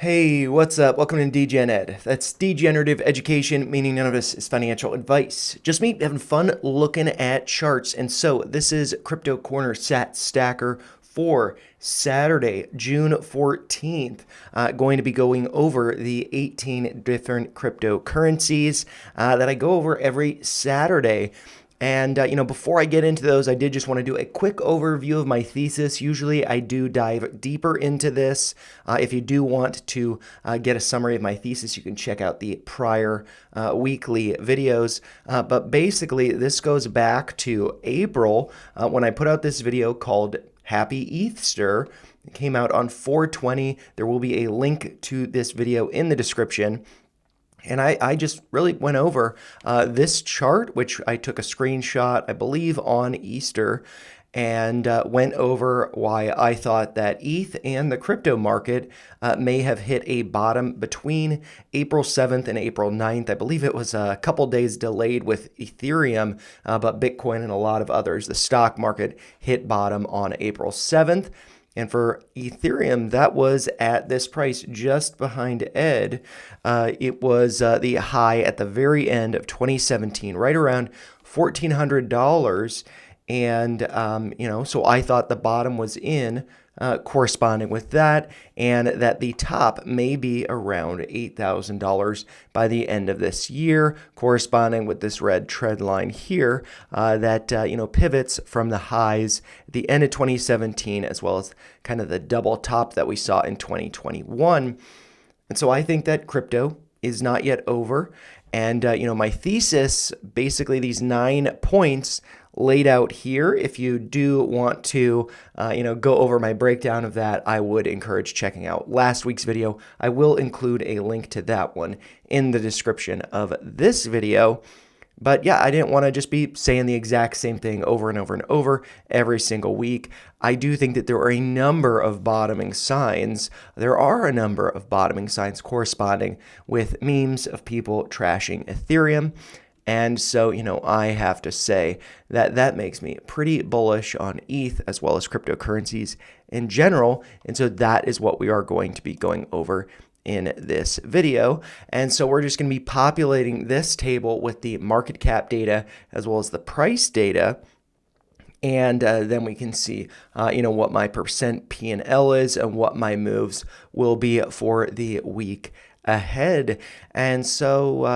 Hey, what's up? Welcome to Degen Ed. That's degenerative education, meaning none of this is financial advice. Just me having fun looking at charts. And so this is Crypto Corner Sat Stacker for Saturday, June 14th. Going to be going over the 18 different cryptocurrencies that I go over every Saturday. And, before I get into those, I did just want to do a quick overview of my thesis. Usually I do dive deeper into this. If you do want to get a summary of my thesis, you can check out the prior weekly videos. But basically, this goes back to April when I put out this video called Happy ETHster. It came out on 4/20. There will be a link to this video in the description. And I just really went over this chart, which I took a screenshot, I believe, on Easter, and went over why I thought that ETH and the crypto market may have hit a bottom between April 7th and April 9th. I believe it was a couple days delayed with Ethereum, but Bitcoin and a lot of others. The stock market hit bottom on April 7th. And for Ethereum, that was at this price just behind ETH. It was the high at the very end of 2017, right around $1,400. And, so I thought the bottom was in corresponding with that, and that the top may be around $8,000 by the end of this year, corresponding with this red trend line here that pivots from the highs at the end of 2017 as well as kind of the double top that we saw in 2021. And so I think that crypto is not yet over. And, my thesis, basically these 9 points laid out here. If you do want to, go over my breakdown of that, I would encourage checking out last week's video. I will include a link to that one in the description of this video. But yeah, I didn't want to just be saying the exact same thing over and over and over every single week. I do think that there are a number of bottoming signs. There are a number of bottoming signs corresponding with memes of people trashing Ethereum. And so, I have to say that that makes me pretty bullish on ETH as well as cryptocurrencies in general. And so that is what we are going to be going over in this video. And so we're just going to be populating this table with the market cap data as well as the price data. And then we can see, what my percent P&L is and what my moves will be for the week ahead. And so,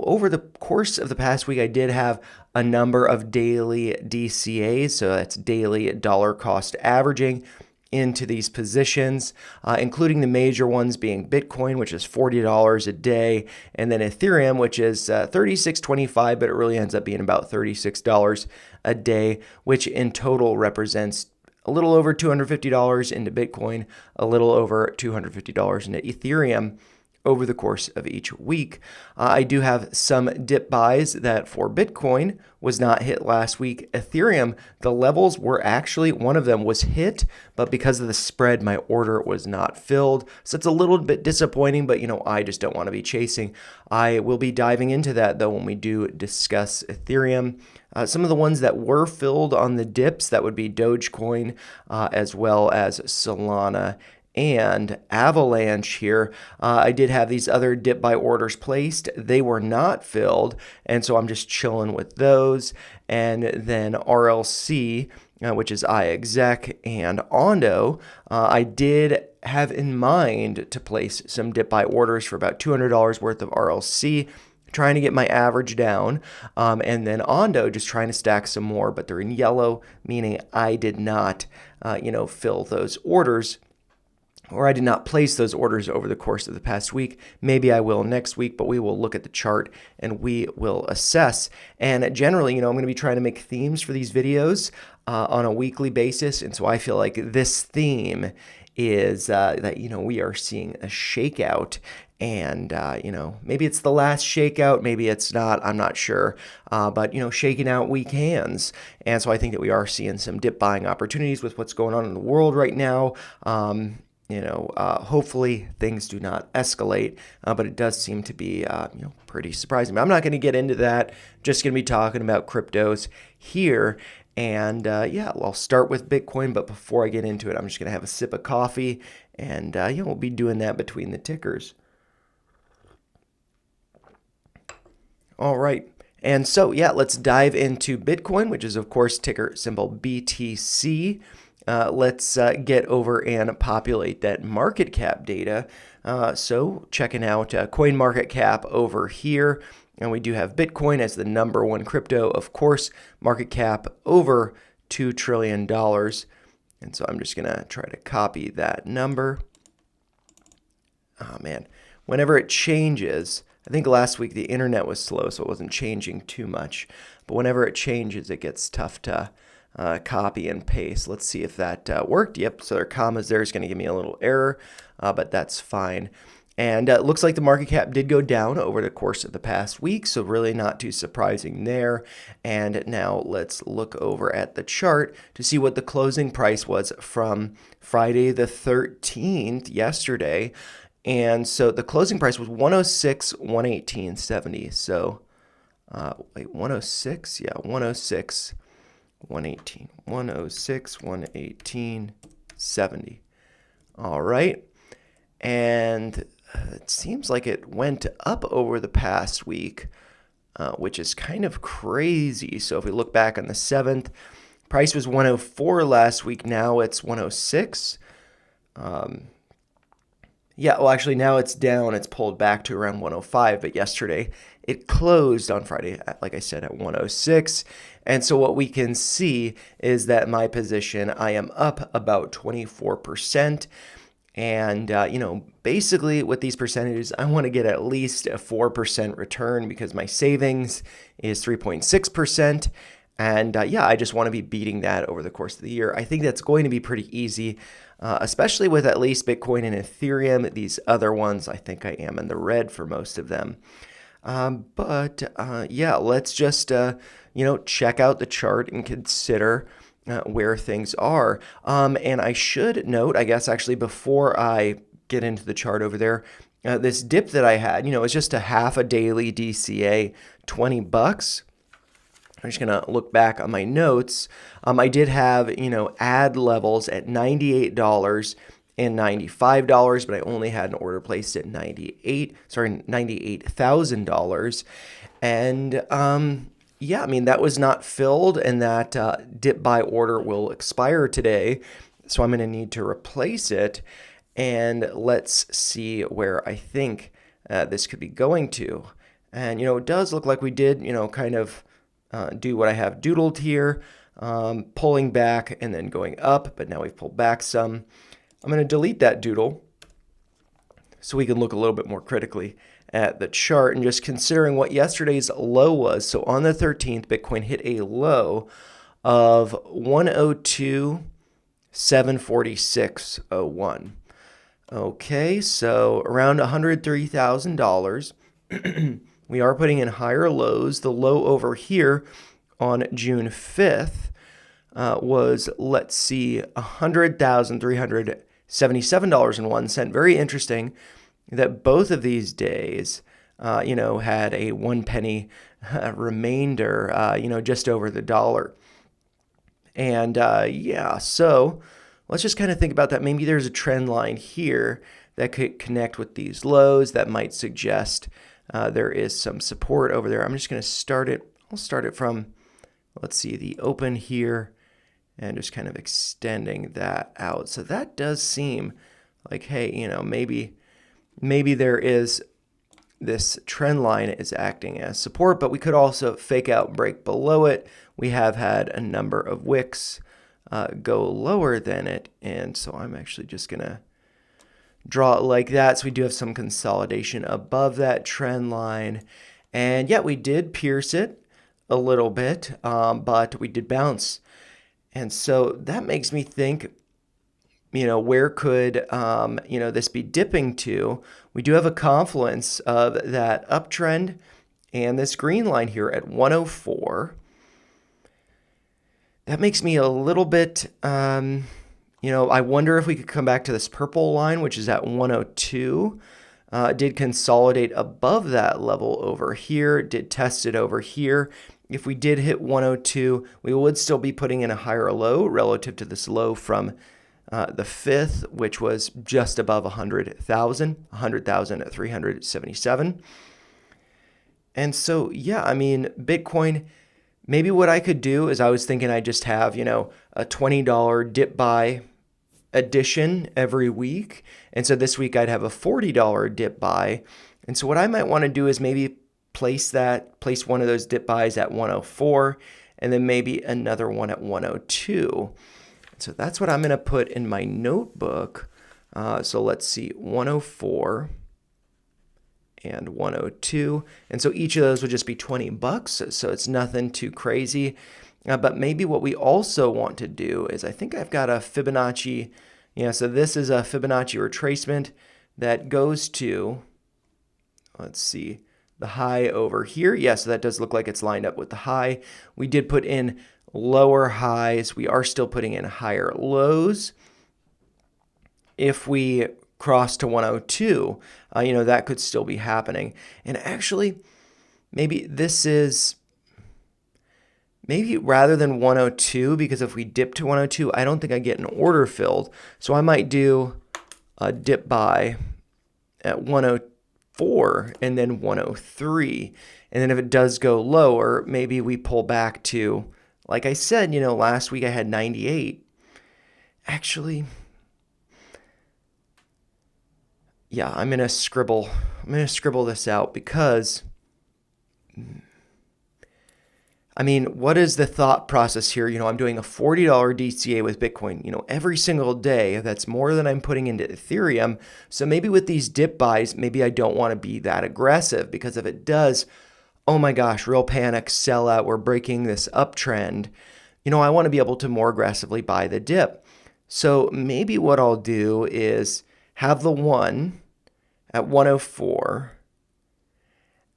over the course of the past week, I did have a number of daily DCAs. So that's daily dollar cost averaging into these positions, including the major ones being Bitcoin, which is $40 a day, and then Ethereum, which is $36.25, but it really ends up being about $36 a day, which in total represents a little over $250 into Bitcoin, a little over $250 into Ethereum over the course of each week. I do have some dip buys that for Bitcoin was not hit last week. Ethereum, the levels were actually, one of them was hit, but because of the spread, my order was not filled. So it's a little bit disappointing, but I just don't want to be chasing. I will be diving into that though when we do discuss Ethereum. Some of the ones that were filled on the dips, that would be Dogecoin, as well as Solana and Avalanche here. I did have these other dip buy orders placed. They were not filled, and so I'm just chilling with those. And then RLC, which is iExec, and Ondo, I did have in mind to place some dip buy orders for about $200 worth of RLC, trying to get my average down, and then Ondo just trying to stack some more, but they're in yellow, meaning I did not, fill those orders, or I did not place those orders over the course of the past week. Maybe I will next week, but we will look at the chart and we will assess. And generally, I'm going to be trying to make themes for these videos on a weekly basis. And so I feel like this theme is that, we are seeing a shakeout. And, maybe it's the last shakeout, maybe it's not, I'm not sure. But, shaking out weak hands. And so I think that we are seeing some dip buying opportunities with what's going on in the world right now. Hopefully things do not escalate, but it does seem to be, pretty surprising. But I'm not going to get into that. Just going to be talking about cryptos here. And I'll start with Bitcoin. But before I get into it, I'm just going to have a sip of coffee And yeah, we'll be doing that between the tickers. All right. And so, yeah, let's dive into Bitcoin, which is, of course, ticker symbol BTC. Let's get over and populate that market cap data. So checking out CoinMarketCap over here. And we do have Bitcoin as the #1 crypto, of course, market cap over $2 trillion. And so I'm just going to try to copy that number. Oh, man. Whenever it changes, I think last week the internet was slow, so it wasn't changing too much. But whenever it changes, it gets tough to copy and paste. Let's see if that worked. Yep, so there are commas there. It's going to give me a little error, but that's fine. And it looks like the market cap did go down over the course of the past week, so really not too surprising there. And now let's look over at the chart to see what the closing price was from Friday the 13th, yesterday. And so the closing price was 106.118.70. So, wait, 106? Yeah, 106. 118, 106, 118.70. All right. And it seems like it went up over the past week, which is kind of crazy. So if we look back on the 7th, price was 104 last week. Now it's 106. Yeah, well, actually, now it's down. It's pulled back to around 105. But yesterday, it closed on Friday, like I said, at 106. And so what we can see is that my position, I am up about 24%. And, basically with these percentages, I want to get at least a 4% return because my savings is 3.6%. And yeah, I just want to be beating that over the course of the year. I think that's going to be pretty easy, especially with at least Bitcoin and Ethereum. These other ones, I think I am in the red for most of them. But yeah, let's just, check out the chart and consider where things are. And I should note, I guess, actually, before I get into the chart over there, this dip that I had, it's just a half a daily DCA, $20. I'm just going to look back on my notes. I did have, ad levels at $98 and $95, but I only had an order placed at $98,000. And yeah, that was not filled, and that dip buy order will expire today. So I'm going to need to replace it. And let's see where I think this could be going to. And, it does look like we did, kind of do what I have doodled here, pulling back and then going up, but now we've pulled back some. I'm going to delete that doodle so we can look a little bit more critically at the chart and just considering what yesterday's low was. So on the 13th, Bitcoin hit a low of 102,746.01. Okay, so around $103,000. We are putting in higher lows. The low over here on June 5th was, let's see, $100,377.01. Very interesting that both of these days, had a 1 penny remainder, just over the dollar. And yeah, so let's just kind of think about that. Maybe there's a trend line here that could connect with these lows that might suggest there is some support over there. I'm just going to start it. I'll start it from, let's see, the open here and just kind of extending that out. So that does seem like, hey, maybe there is this trend line is acting as support, but we could also fake out break below it. We have had a number of wicks go lower than it. And so I'm actually just going to draw it like that. So we do have some consolidation above that trend line. And yeah, we did pierce it a little bit, but we did bounce. And so that makes me think, where could, this be dipping to? We do have a confluence of that uptrend and this green line here at 104. That makes me a little bit, I wonder if we could come back to this purple line, which is at 102. Did consolidate above that level over here, did test it over here. If we did hit 102, we would still be putting in a higher low relative to this low from The fifth, which was just above 100,000 at 377. And so, yeah, I mean, Bitcoin, maybe what I could do is I was thinking I just have, a $20 dip buy addition every week. And so this week I'd have a $40 dip buy. And so what I might want to do is maybe place one of those dip buys at 104 and then maybe another one at 102. So that's what I'm going to put in my notebook. So let's see, 104 and 102. And so each of those would just be $20. So it's nothing too crazy. But maybe what we also want to do is, I think I've got a Fibonacci. So this is a Fibonacci retracement that goes to, let's see, the high over here. So that does look like it's lined up with the high. We did put in lower highs. We are still putting in higher lows. If we cross to 102, that could still be happening. And actually, maybe rather than 102, because if we dip to 102, I don't think I get an order filled. So I might do a dip buy at 104 and then 103. And then if it does go lower, maybe we pull back to, like I said, last week I had 98. Actually, yeah, I'm going to scribble this out because, I mean, what is the thought process here? I'm doing a $40 DCA with Bitcoin, every single day. That's more than I'm putting into Ethereum. So maybe with these dip buys, maybe I don't want to be that aggressive, because if it does, oh my gosh, real panic, sell out, we're breaking this uptrend. I want to be able to more aggressively buy the dip. So maybe what I'll do is have the one at 104,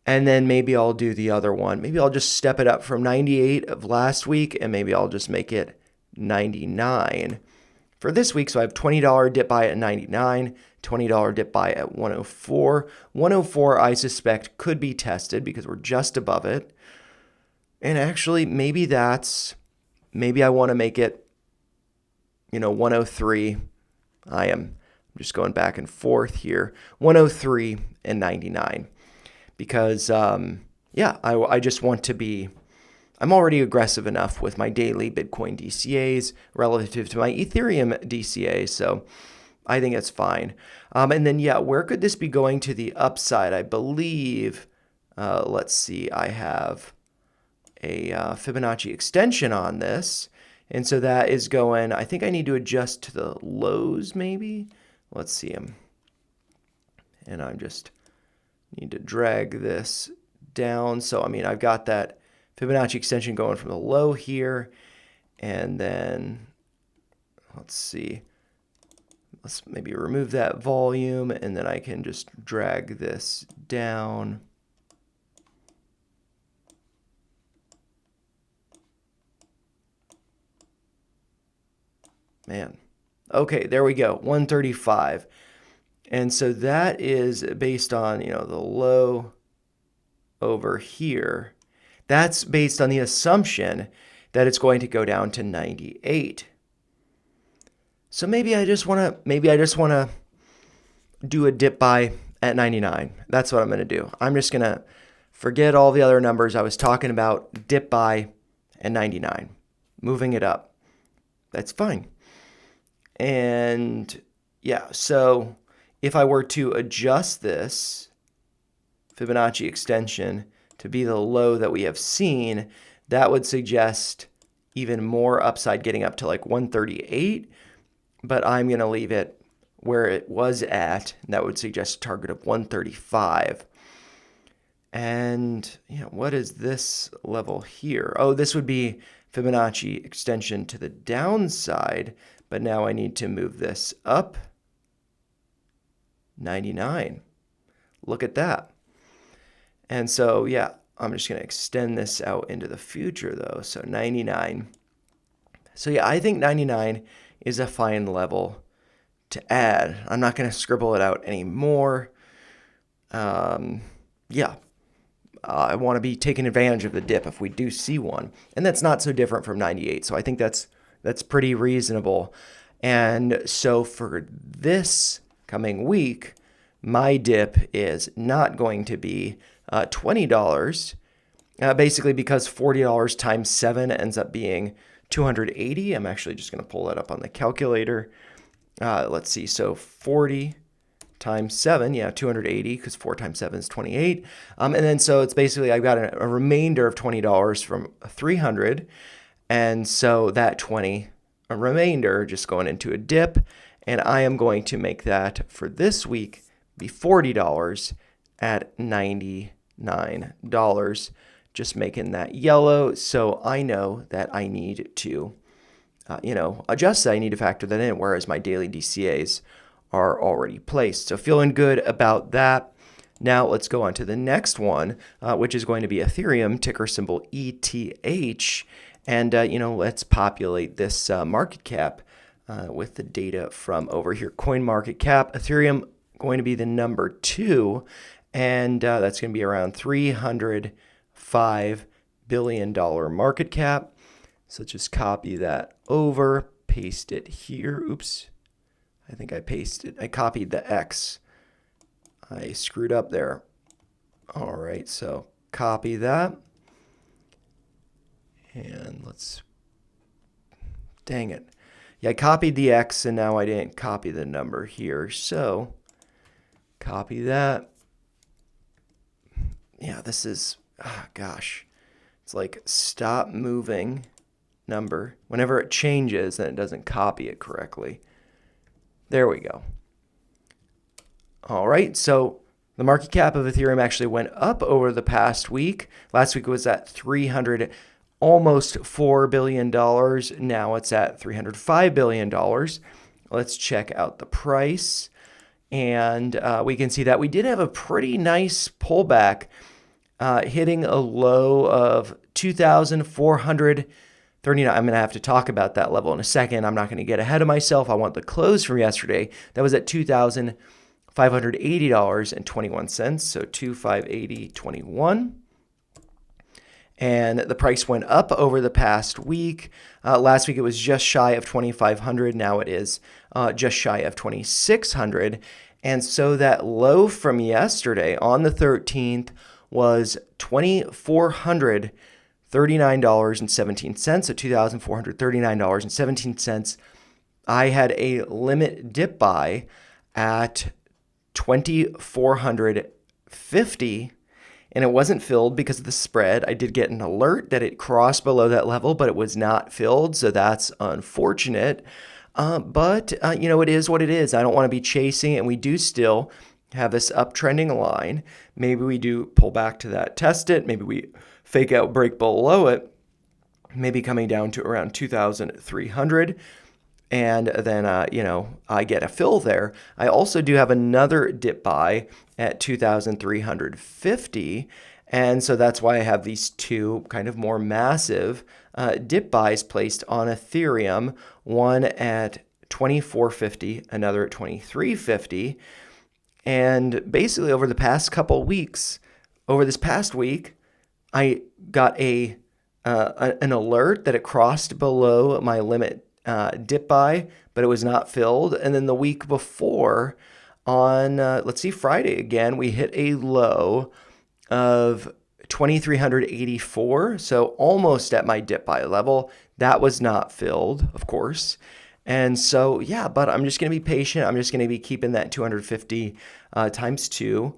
and then maybe I'll do the other one. Maybe I'll just step it up from 98 of last week, and maybe I'll just make it 99 for this week. So I have $20 dip buy at 99, $20 dip buy at 104. 104, I suspect, could be tested because we're just above it. And actually, maybe I want to make it, 103. I'm just going back and forth here. 103 and 99. Because, I just want to be, I'm already aggressive enough with my daily Bitcoin DCAs relative to my Ethereum DCA. So I think it's fine. And then, where could this be going to the upside? I believe, let's see, I have a Fibonacci extension on this. And so that is going, I think I need to adjust to the lows maybe. Let's see them. And I'm just need to drag this down. So, I've got that Fibonacci extension going from the low here. And then, let's see. Let's maybe remove that volume, and then I can just drag this down. Man. Okay, there we go, 135. And so that is based on, the low over here. That's based on the assumption that it's going to go down to 98. So maybe I just want to do a dip buy at 99. That's what I'm going to do. I'm just going to forget all the other numbers I was talking about, dip buy at 99, moving it up. That's fine. And so if I were to adjust this Fibonacci extension to be the low that we have seen, that would suggest even more upside, getting up to like 138. But I'm going to leave it where it was at. And that would suggest a target of 135. And what is this level here? Oh, this would be Fibonacci extension to the downside. But now I need to move this up 99. Look at that. And so, I'm just going to extend this out into the future, though. So 99. So, I think 99 is a fine level to add. I'm not going to scribble it out anymore. I want to be taking advantage of the dip if we do see one. And that's not so different from 98. So I think that's pretty reasonable. And so for this coming week, my dip is not going to be $20, basically because $40 times 7 ends up being 280. I'm actually just going to pull that up on the calculator. Let's see. So 40 times 7, yeah, 280, because 4 times 7 is 28. And then so it's basically I've got a remainder of $20 from 300. And so that 20, a remainder, just going into a dip. And I am going to make that for this week be $40 at $99. Just making that yellow. So I know that I need to, adjust that. I need to factor that in, whereas my daily DCAs are already placed. So feeling good about that. Now let's go on to the next one, which is going to be Ethereum, ticker symbol ETH. And, let's populate this market cap with the data from over here. Coin market cap, Ethereum going to be the number 2, and that's going to be around $305 billion market cap. So just copy that over, paste it here. Oops, I think I copied the X. I screwed up there. All right, so copy that. And dang it. Yeah, I copied the X and now I didn't copy the number here. So copy that. Yeah, this is, gosh, it's like stop moving number. Whenever it changes, then it doesn't copy it correctly. There we go. All right, so the market cap of Ethereum actually went up over the past week. Last week it was at almost $4 billion. Now it's at $305 billion. Let's check out the price. And we can see that we did have a pretty nice pullback, hitting a low of 2,439. I'm going to have to talk about that level in a second. I'm not going to get ahead of myself. I want the close from yesterday. That was at $2,580.21. So 2,580.21. And the price went up over the past week. Last week it was just shy of 2,500. Now it is just shy of 2,600. And so that low from yesterday on the 13th was $2,439.17. So $2,439.17. I had a limit dip buy at 2,450. And it wasn't filled because of the spread. I did get an alert that it crossed below that level, but it was not filled. So that's unfortunate. But it is what it is. I don't want to be chasing it. And we do still have this uptrending line. Maybe we do pull back to that, test it. Maybe we fake out, break below it. Maybe coming down to around 2,300. And then, I get a fill there. I also do have another dip buy at 2,350. And so that's why I have these two kind of more massive dip buys placed on Ethereum, one at 2,450, another at 2,350. And basically over the past couple weeks, over this past week, I got an alert that it crossed below my limit dip buy, but it was not filled. And then the week before on, Friday again, we hit a low of 2,384. So almost at my dip buy level. That was not filled, of course. And so, yeah, but I'm just going to be patient. I'm just going to be keeping that 250 times 2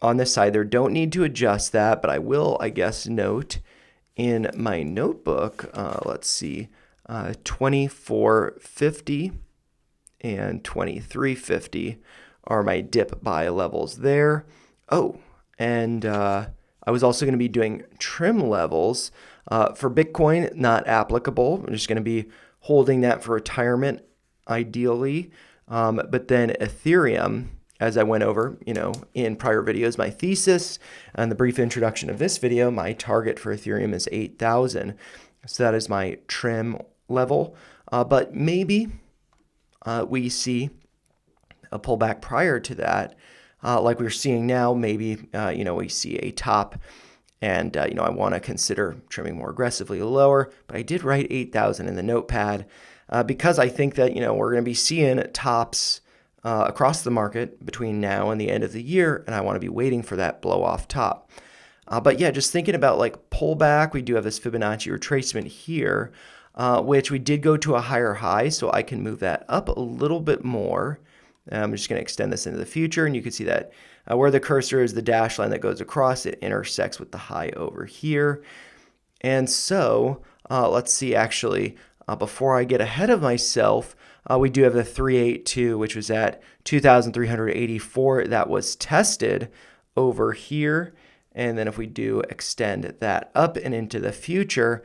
on this side there. Don't need to adjust that, but I will, I guess, note in my notebook, 2,450 and 2,350 are my dip buy levels there. Oh, and I was also going to be doing trim levels for Bitcoin, not applicable. I'm just going to be holding that for retirement, ideally. But then Ethereum, as I went over, in prior videos, my thesis and the brief introduction of this video, my target for Ethereum is 8,000. So that is my trim level. But maybe we see a pullback prior to that, like we're seeing now. Maybe, we see a top. And, I want to consider trimming more aggressively lower, but I did write 8,000 in the notepad. because I think that, we're going to be seeing tops across the market between now and the end of the year, and I want to be waiting for that blow off top. But yeah, just thinking about like pullback, we do have this Fibonacci retracement here, which we did go to a higher high, so I can move that up a little bit more. I'm just going to extend this into the future, and you can see that where the cursor is, the dashed line that goes across, it intersects with the high over here. And so let's see, actually, before I get ahead of myself, we do have the 382, which was at 2,384. That was tested over here. And then if we do extend that up and into the future,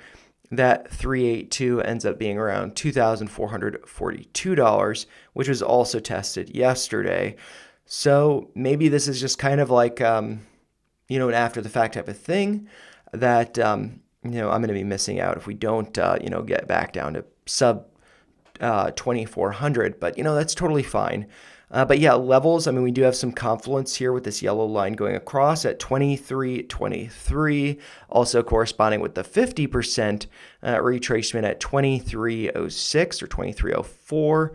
that 382 ends up being around $2,442, which was also tested yesterday. So maybe this is just kind of like, an after the fact type of thing that, I'm going to be missing out if we don't, get back down to sub 2,400. But, that's totally fine. But yeah, levels, we do have some confluence here with this yellow line going across at 23.23, also corresponding with the 50% retracement at 23.06 or 23.04.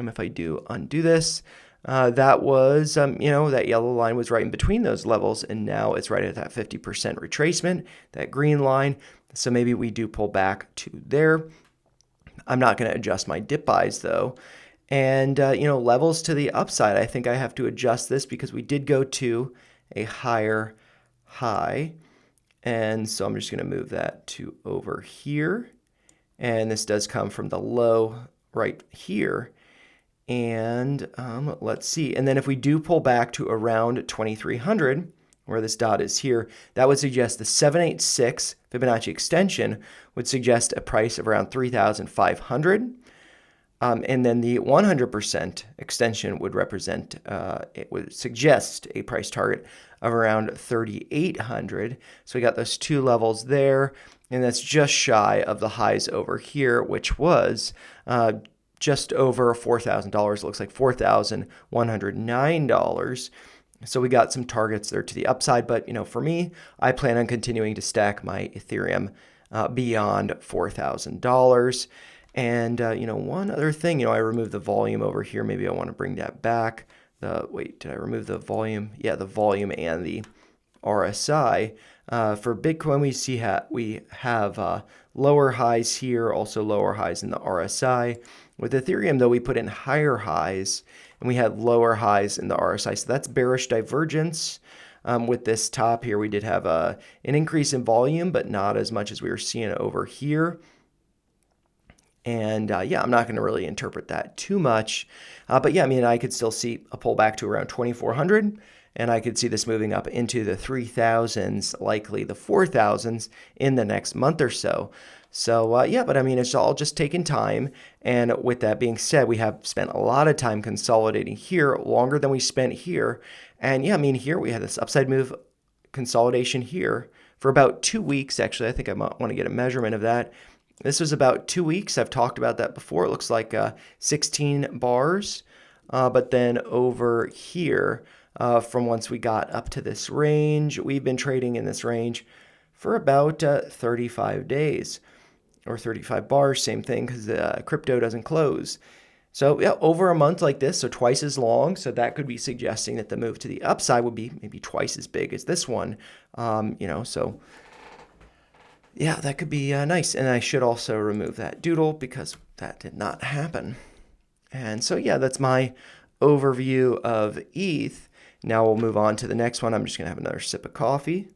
If I do undo this, that was, that yellow line was right in between those levels, and now it's right at that 50% retracement, that green line. So maybe we do pull back to there. I'm not going to adjust my dip buys though. And, levels to the upside, I think I have to adjust this because we did go to a higher high. And so I'm just going to move that to over here. And this does come from the low right here. And let's see. And then if we do pull back to around 2,300, where this dot is here, that would suggest the 786 Fibonacci extension would suggest a price of around 3,500. And then the 100% extension would represent, it would suggest a price target of around 3,800. So we got those two levels there, and that's just shy of the highs over here, which was just over $4,000. It looks like $4,109. So we got some targets there to the upside, but for me, I plan on continuing to stack my Ethereum beyond $4,000. And, one other thing, I removed the volume over here. Maybe I want to bring that back. Wait, did I remove the volume? Yeah, the volume and the RSI. For Bitcoin, we have lower highs here, also lower highs in the RSI. With Ethereum, though, we put in higher highs, and we had lower highs in the RSI. So that's bearish divergence. With this top here, we did have an increase in volume, but not as much as we were seeing over here. And yeah, I'm not going to really interpret that too much. But yeah, I could still see a pullback to around 2,400. And I could see this moving up into the 3,000s, likely the 4,000s in the next month or so. So yeah, but it's all just taking time. And with that being said, we have spent a lot of time consolidating here, longer than we spent here. And yeah, here we had this upside move consolidation here for about 2 weeks. Actually, I think I might want to get a measurement of that. This was about 2 weeks. I've talked about that before. It looks like 16 bars. But then over here, from once we got up to this range, we've been trading in this range for about 35 days or 35 bars. Same thing because crypto doesn't close. So yeah, over a month like this, so twice as long. So that could be suggesting that the move to the upside would be maybe twice as big as this one. So yeah, that could be nice. And I should also remove that doodle because that did not happen. And so, yeah, that's my overview of ETH. Now we'll move on to the next one. I'm just going to have another sip of coffee.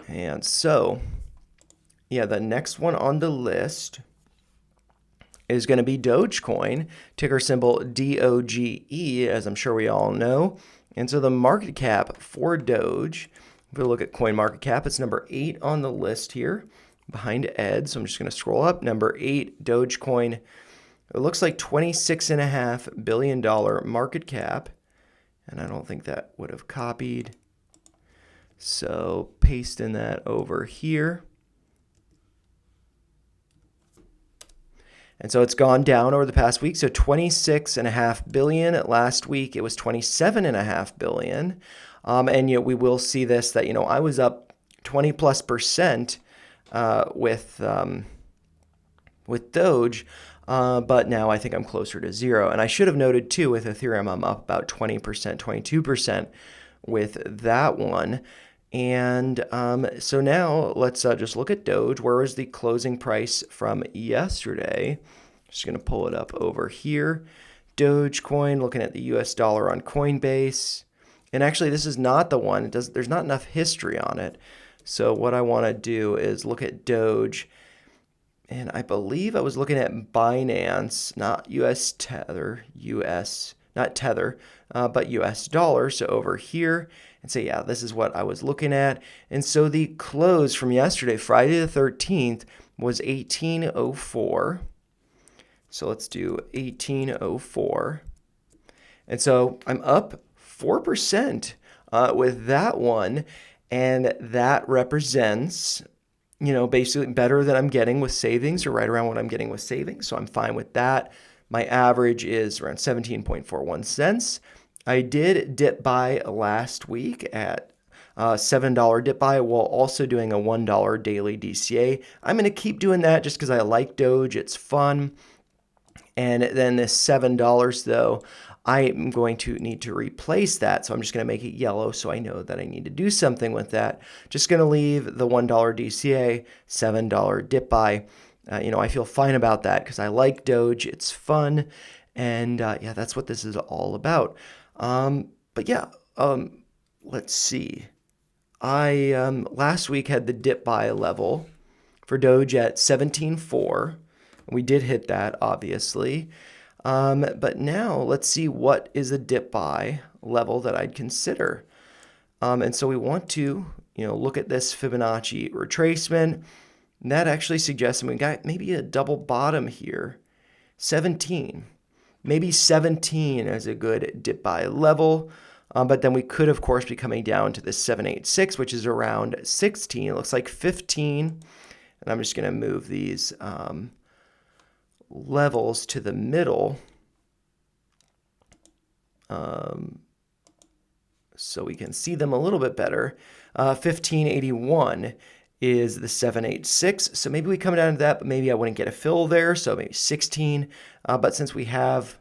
And so, yeah, the next one on the list is going to be Dogecoin, ticker symbol DOGE, as I'm sure we all know. And so the market cap for Doge, if we look at CoinMarketCap, it's number 8 on the list here, behind ED. So I'm just going to scroll up. Number 8, Dogecoin. It looks like $26.5 billion market cap. And I don't think that would have copied. So pasting that over here. And so it's gone down over the past week. So 26.5 billion. Last week it was 27.5 billion. And we will see this that I was up 20+% with with Doge, but now I think I'm closer to zero. And I should have noted too with Ethereum, I'm up about 20%, 22% with that one. And so now let's just look at Doge. Where was the closing price from yesterday? Just going to pull it up over here. Dogecoin, looking at the US dollar on Coinbase. And actually, this is not the one. There's not enough history on it. So what I want to do is look at Doge. And I believe I was looking at Binance, not US Tether, not Tether, but US dollar. So over here, and say, yeah, this is what I was looking at. And so the close from yesterday, Friday the 13th, was 1804. So let's do 1804. And so I'm up 4% with that one. And that represents, basically better than I'm getting with savings, or right around what I'm getting with savings. So I'm fine with that. My average is around 17.41 cents. I did dip buy last week at $7 dip buy while also doing a $1 daily DCA. I'm going to keep doing that just because I like Doge. It's fun. And then this $7 though, I am going to need to replace that. So I'm just going to make it yellow so I know that I need to do something with that. Just going to leave the $1 DCA, $7 dip buy. I feel fine about that because I like Doge. It's fun. And yeah, that's what this is all about. But yeah, let's see. I last week had the dip buy level for Doge at 17.4. We did hit that, obviously. But now let's see what is a dip buy level that I'd consider. And so we want to, look at this Fibonacci retracement. And that actually suggests we got maybe a double bottom here, 17. Maybe 17 is a good dip buy level. But then we could, of course, be coming down to this 786, which is around 16. It looks like 15. And I'm just going to move these levels to the middle so we can see them a little bit better. 1581 is the 786. So maybe we come down to that, but maybe I wouldn't get a fill there. So maybe 16. But since we have,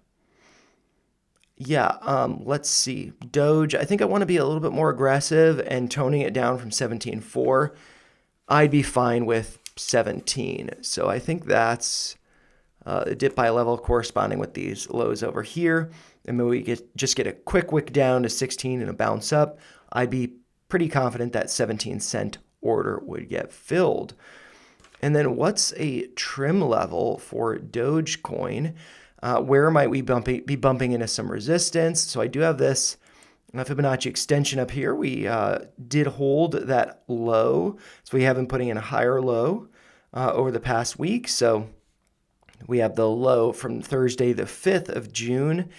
let's see. Doge, I think I want to be a little bit more aggressive and toning it down from 17.4. I'd be fine with 17. So I think that's the dip buy level corresponding with these lows over here. And maybe we just get a quick wick down to 16 and a bounce up. I'd be pretty confident that 17-cent order would get filled. And then what's a trim level for Dogecoin? Where might we be bumping into some resistance? So I do have this Fibonacci extension up here. We did hold that low. So we have been putting in a higher low over the past week. So we have the low from Thursday, the 5th of June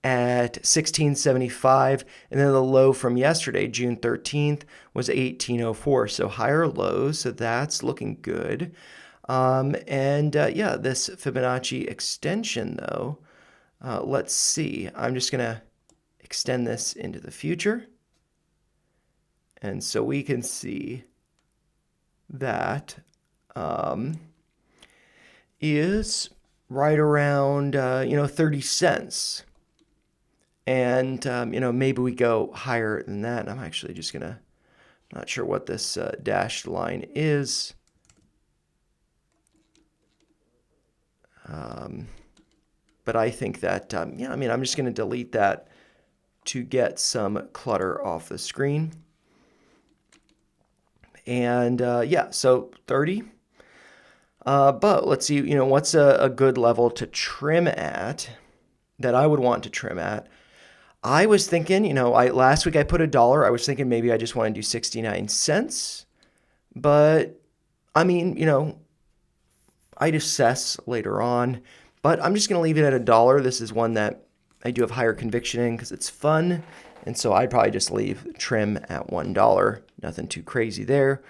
at 1675. And then the low from yesterday, June 13th, was 1804. So higher lows. So that's looking good. This Fibonacci extension, though, let's see. I'm just going to extend this into the future. And so we can see that is right around, 30 cents. And, maybe we go higher than that. I'm actually just going to, not sure what this dashed line is. But I think that, I'm just going to delete that to get some clutter off the screen. And, so 30. But let's see, what's a good level to trim at that I would want to trim at. I was thinking, last week I put $1. I was thinking maybe I just want to do 69 cents. But, I'd assess later on. But I'm just going to leave it at $1. This is one that I do have higher conviction in because it's fun. And so I'd probably just leave trim at $1. Nothing too crazy there.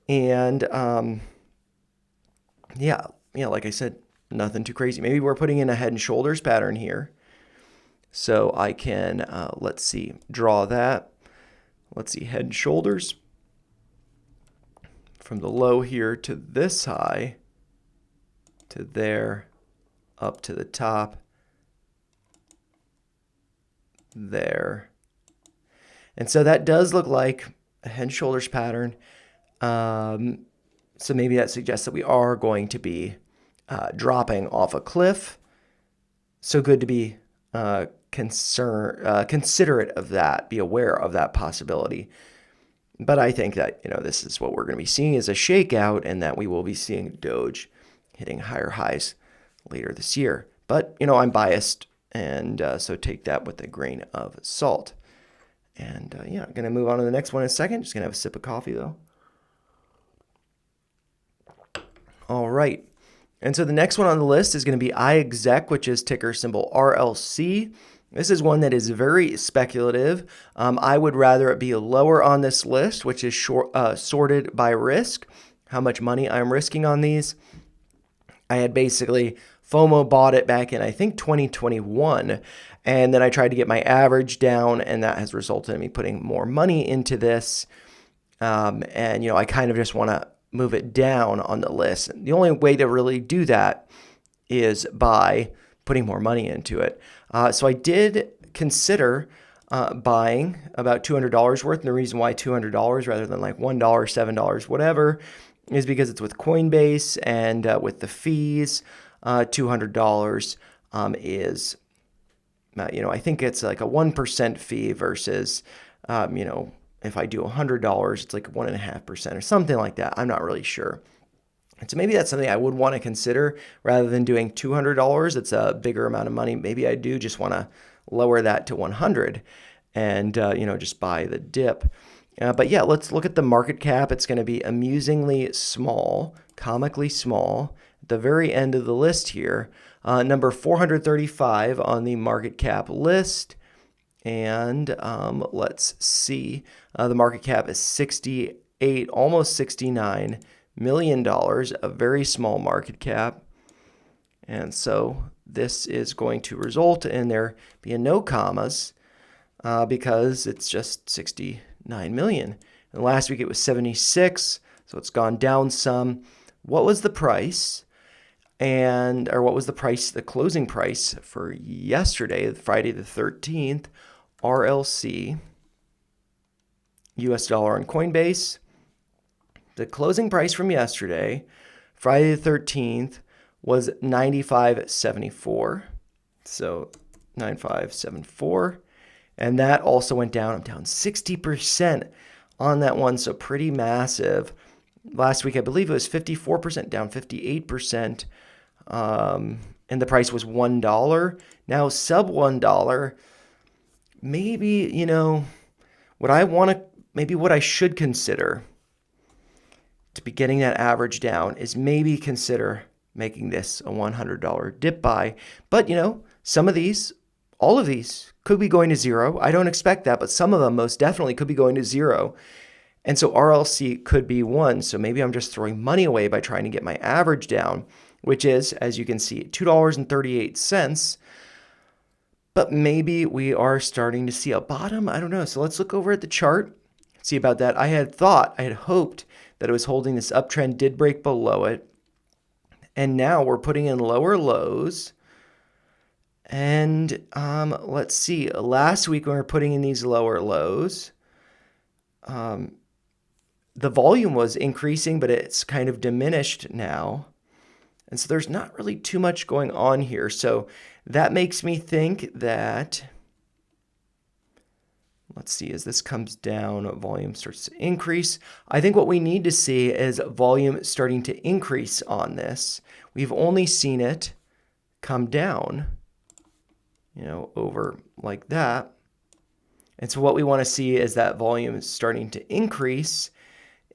And, like I said, nothing too crazy. Maybe we're putting in a head and shoulders pattern here. So I can, draw that. Let's see, head and shoulders. From the low here to this high, to there, up to the top, there. And so that does look like a head and shoulders pattern. So maybe that suggests that we are going to be dropping off a cliff. So good to be considerate of that, be aware of that possibility. But I think that, this is what we're going to be seeing is a shakeout, and that we will be seeing Doge hitting higher highs later this year. But, I'm biased, and so take that with a grain of salt. And I'm going to move on to the next one in a second. Just going to have a sip of coffee, though. All right. And so the next one on the list is going to be iExec, which is ticker symbol RLC. This is one that is very speculative. I would rather it be lower on this list, which is sorted by risk, how much money I'm risking on these. I had basically FOMO bought it back in, I think, 2021. And then I tried to get my average down, and that has resulted in me putting more money into this. And, I kind of just want to move it down on the list. The only way to really do that is by putting more money into it. So I did consider buying about $200 worth. And the reason why $200 rather than like $1, $7, whatever, is because it's with Coinbase, and with the fees, $200 is, I think it's like a 1% fee versus, if I do $100, it's like 1.5% or something like that. I'm not really sure. And so maybe that's something I would want to consider rather than doing $200. It's a bigger amount of money. Maybe I do just want to lower that to 100 and, just buy the dip. But yeah, let's look at the market cap. It's going to be amusingly small, comically small at the very end of the list here. Number 435 on the market cap list. And let's see, the market cap is 68, almost $69 million, a very small market cap. And so this is going to result in there being no commas because it's just 69 million. And last week it was 76, so it's gone down some. What was the price? Or what was the closing price for yesterday, Friday the 13th? RLC, US dollar on Coinbase. The closing price from yesterday, Friday the 13th, was 95.74. So 95.74. And that also went down. I'm down 60% on that one. So pretty massive. Last week, I believe it was 54%, down 58%. And the price was $1. Now sub $1. Maybe, what I should consider to be getting that average down is maybe consider making this a $100 dip buy. But, some of these, all of these could be going to zero. I don't expect that, but some of them most definitely could be going to zero. And so RLC could be one. So maybe I'm just throwing money away by trying to get my average down, which is, as you can see, $2.38. But maybe we are starting to see a bottom. I don't know. So let's look over at the chart, see about that. I had hoped that it was holding this uptrend, did break below it. And now we're putting in lower lows. And let's see. Last week when we were putting in these lower lows, the volume was increasing, but it's kind of diminished now. And so there's not really too much going on here. So that makes me think that, let's see, as this comes down, volume starts to increase. I think what we need to see is volume starting to increase on this. We've only seen it come down, over like that. And so what we want to see is that volume is starting to increase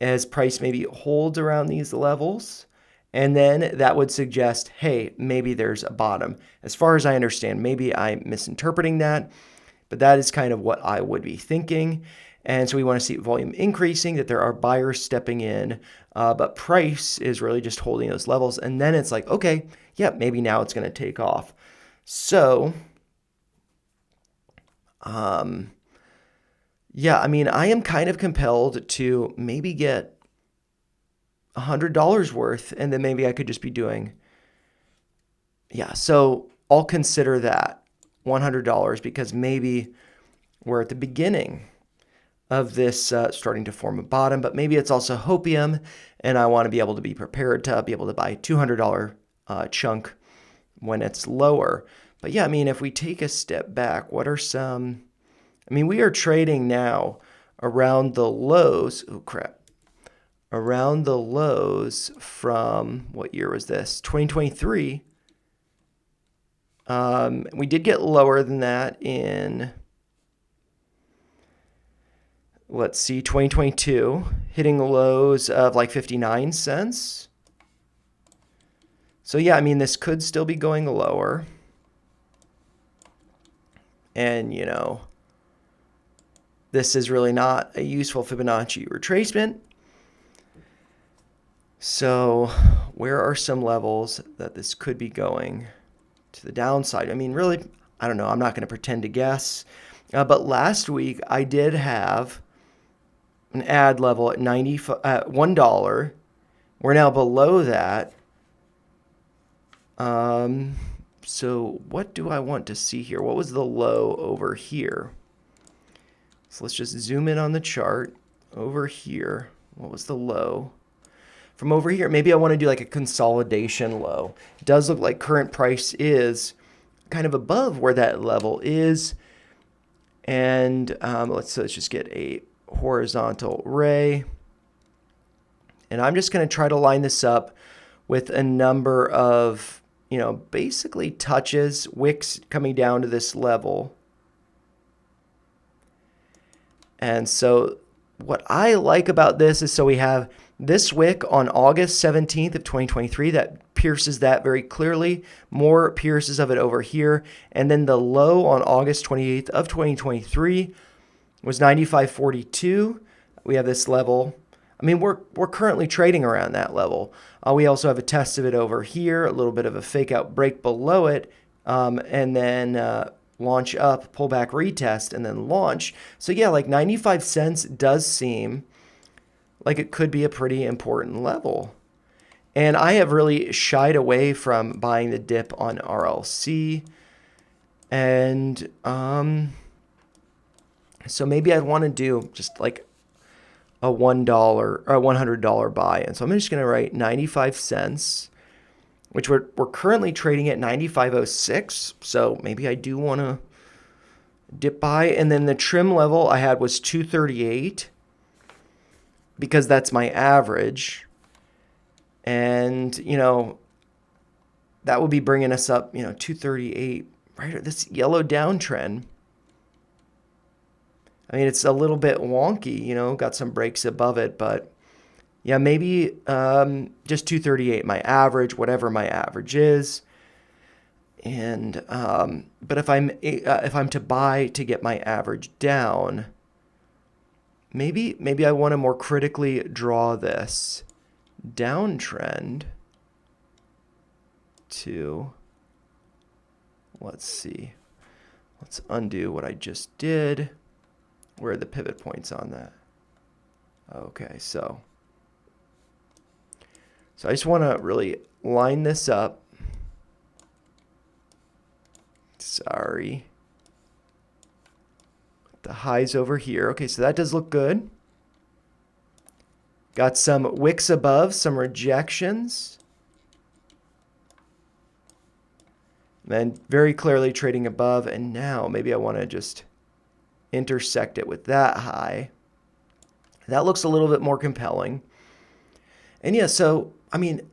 as price maybe holds around these levels. And then that would suggest, hey, maybe there's a bottom. As far as I understand, maybe I'm misinterpreting that, but that is kind of what I would be thinking. And so we want to see volume increasing, that there are buyers stepping in, but price is really just holding those levels. And then it's like, okay, yeah, maybe now it's going to take off. So, yeah, I am kind of compelled to maybe get $100 worth, and then maybe I could just be doing yeah, so I'll consider that $100 because maybe we're at the beginning of this starting to form a bottom, but maybe it's also hopium, and I want to be able to be prepared to be able to buy $200 chunk when it's lower. But yeah, I mean, if we take a step back, what are some, I mean, we are trading now around the lows, oh crap, around the lows from, what year was this? 2023. We did get lower than that in, let's see, 2022, hitting the lows of like 59 cents. So yeah, I mean, this could still be going lower. And, you know, this is really not a useful Fibonacci retracement. So where are some levels that this could be going to the downside? I mean, really, I don't know. I'm not going to pretend to guess. But last week, I did have an ad level at $1. We're now below that. So what do I want to see here? What was the low over here? So let's just zoom in on the chart over here. What was the low? From over here, maybe I want to do like a consolidation low. It does look like current price is kind of above where that level is. And let's just get a horizontal ray. And I'm just going to try to line this up with a number of, you know, basically touches, wicks coming down to this level. And so what I like about this is, so we have this wick on August 17th of 2023 that pierces that very clearly. More pierces of it over here. And then the low on August 28th of 2023 was 95.42. We have this level. I mean, we're currently trading around that level. We also have a test of it over here, a little bit of a fake out break below it, and then launch up, pull back, retest, and then launch. So yeah, like 95 cents does seem like it could be a pretty important level. And I have really shied away from buying the dip on RLC. And so maybe I'd want to do just like a $1 or a $100 buy. And so I'm just going to write 95 cents, which we're currently trading at 95.06. So maybe I do want to dip buy. And then the trim level I had was 238 because that's my average. And, you know, that would be bringing us up, you know, 238, right at this yellow downtrend. I mean, it's a little bit wonky, you know, got some breaks above it, but yeah, maybe just 238, my average, whatever my average is. And but if I'm to buy to get my average down, maybe I want to more critically draw this downtrend to, let's see, let's undo what I just did. Where are the pivot points on that? Okay, so I just want to really line this up. Sorry. The highs over here. Okay, so that does look good. Got some wicks above, some rejections. And very clearly trading above. And now maybe I want to just intersect it with that high. That looks a little bit more compelling. And yeah, so, I mean,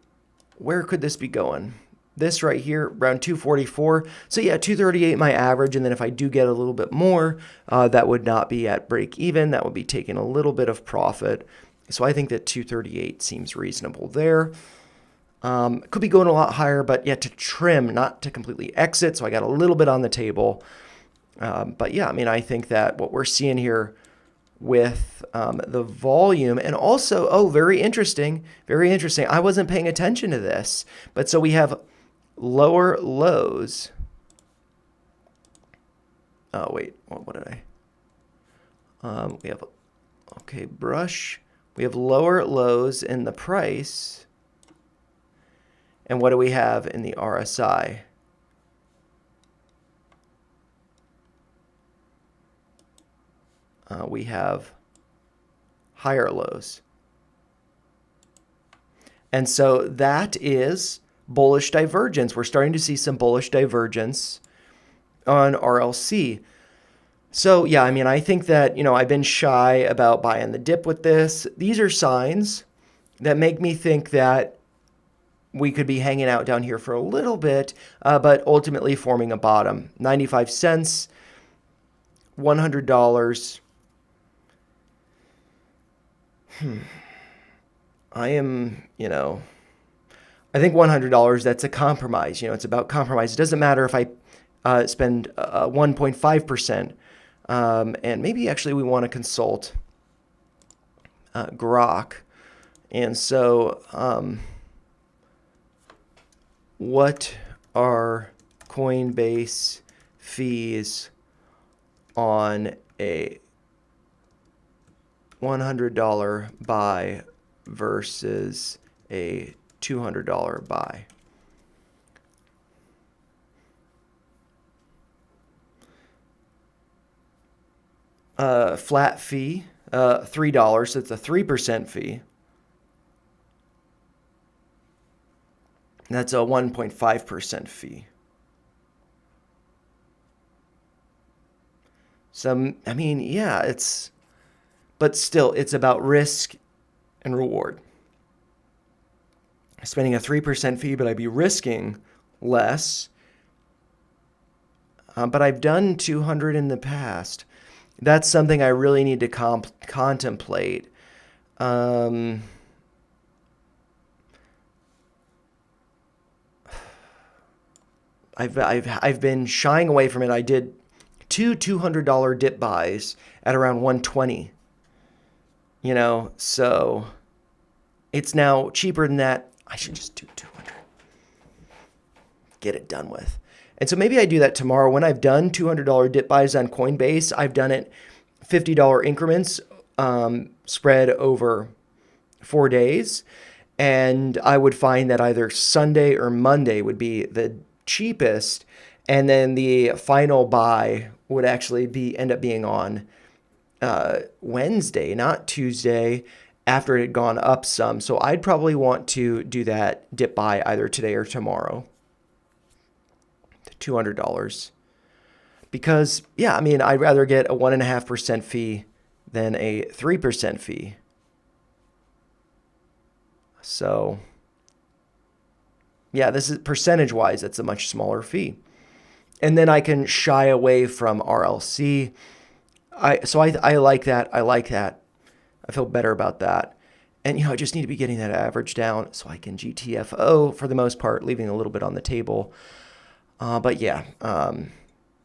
where could this be going? This right here, around 244. So yeah, 238 my average. And then if I do get a little bit more, that would not be at break even. That would be taking a little bit of profit. So I think that 238 seems reasonable there. Could be going a lot higher, but yeah, to trim, not to completely exit. So I got a little bit on the table. But yeah, I mean, I think that what we're seeing here with the volume, and also, oh, very interesting, very interesting. I wasn't paying attention to this, but so we have lower lows. Oh, wait, what did I? We have, okay, brush. We have lower lows in the price. And what do we have in the RSI? we have higher lows. And so that is bullish divergence. We're starting to see some bullish divergence on RLC. So yeah, I mean, I think that, I've been shy about buying the dip with this. These are signs that make me think that we could be hanging out down here for a little bit, but ultimately forming a bottom. 95 cents, $100. I am, I think $100, that's a compromise. It's about compromise. It doesn't matter if I spend 1.5%. And maybe actually we want to consult Grok. And so what are Coinbase fees on a $100 buy versus a $200 buy? Flat fee, $3. So it's a 3% fee. That's a 1.5% fee. So, I mean, yeah, but still, it's about risk and reward. Spending a 3% fee, but I'd be risking less. But I've done 200 in the past. That's something I really need to contemplate. I've been shying away from it. I did two $200 dip buys at around 120. So it's now cheaper than that. I should just do 200. Get it done with. And so maybe I do that tomorrow. When I've done $200 dip buys on Coinbase, I've done it $50 increments spread over 4 days. And I would find that either Sunday or Monday would be the cheapest. And then the final buy would actually end up being on Wednesday, not Tuesday, after it had gone up some. So I'd probably want to do that dip buy either today or tomorrow. $200. Because, yeah, I mean, I'd rather get a 1.5% fee than a 3% fee. So, yeah, this is percentage-wise, it's a much smaller fee. And then I can shy away from RLC. I like that. I like that. I feel better about that. And, I just need to be getting that average down so I can GTFO for the most part, leaving a little bit on the table. But yeah,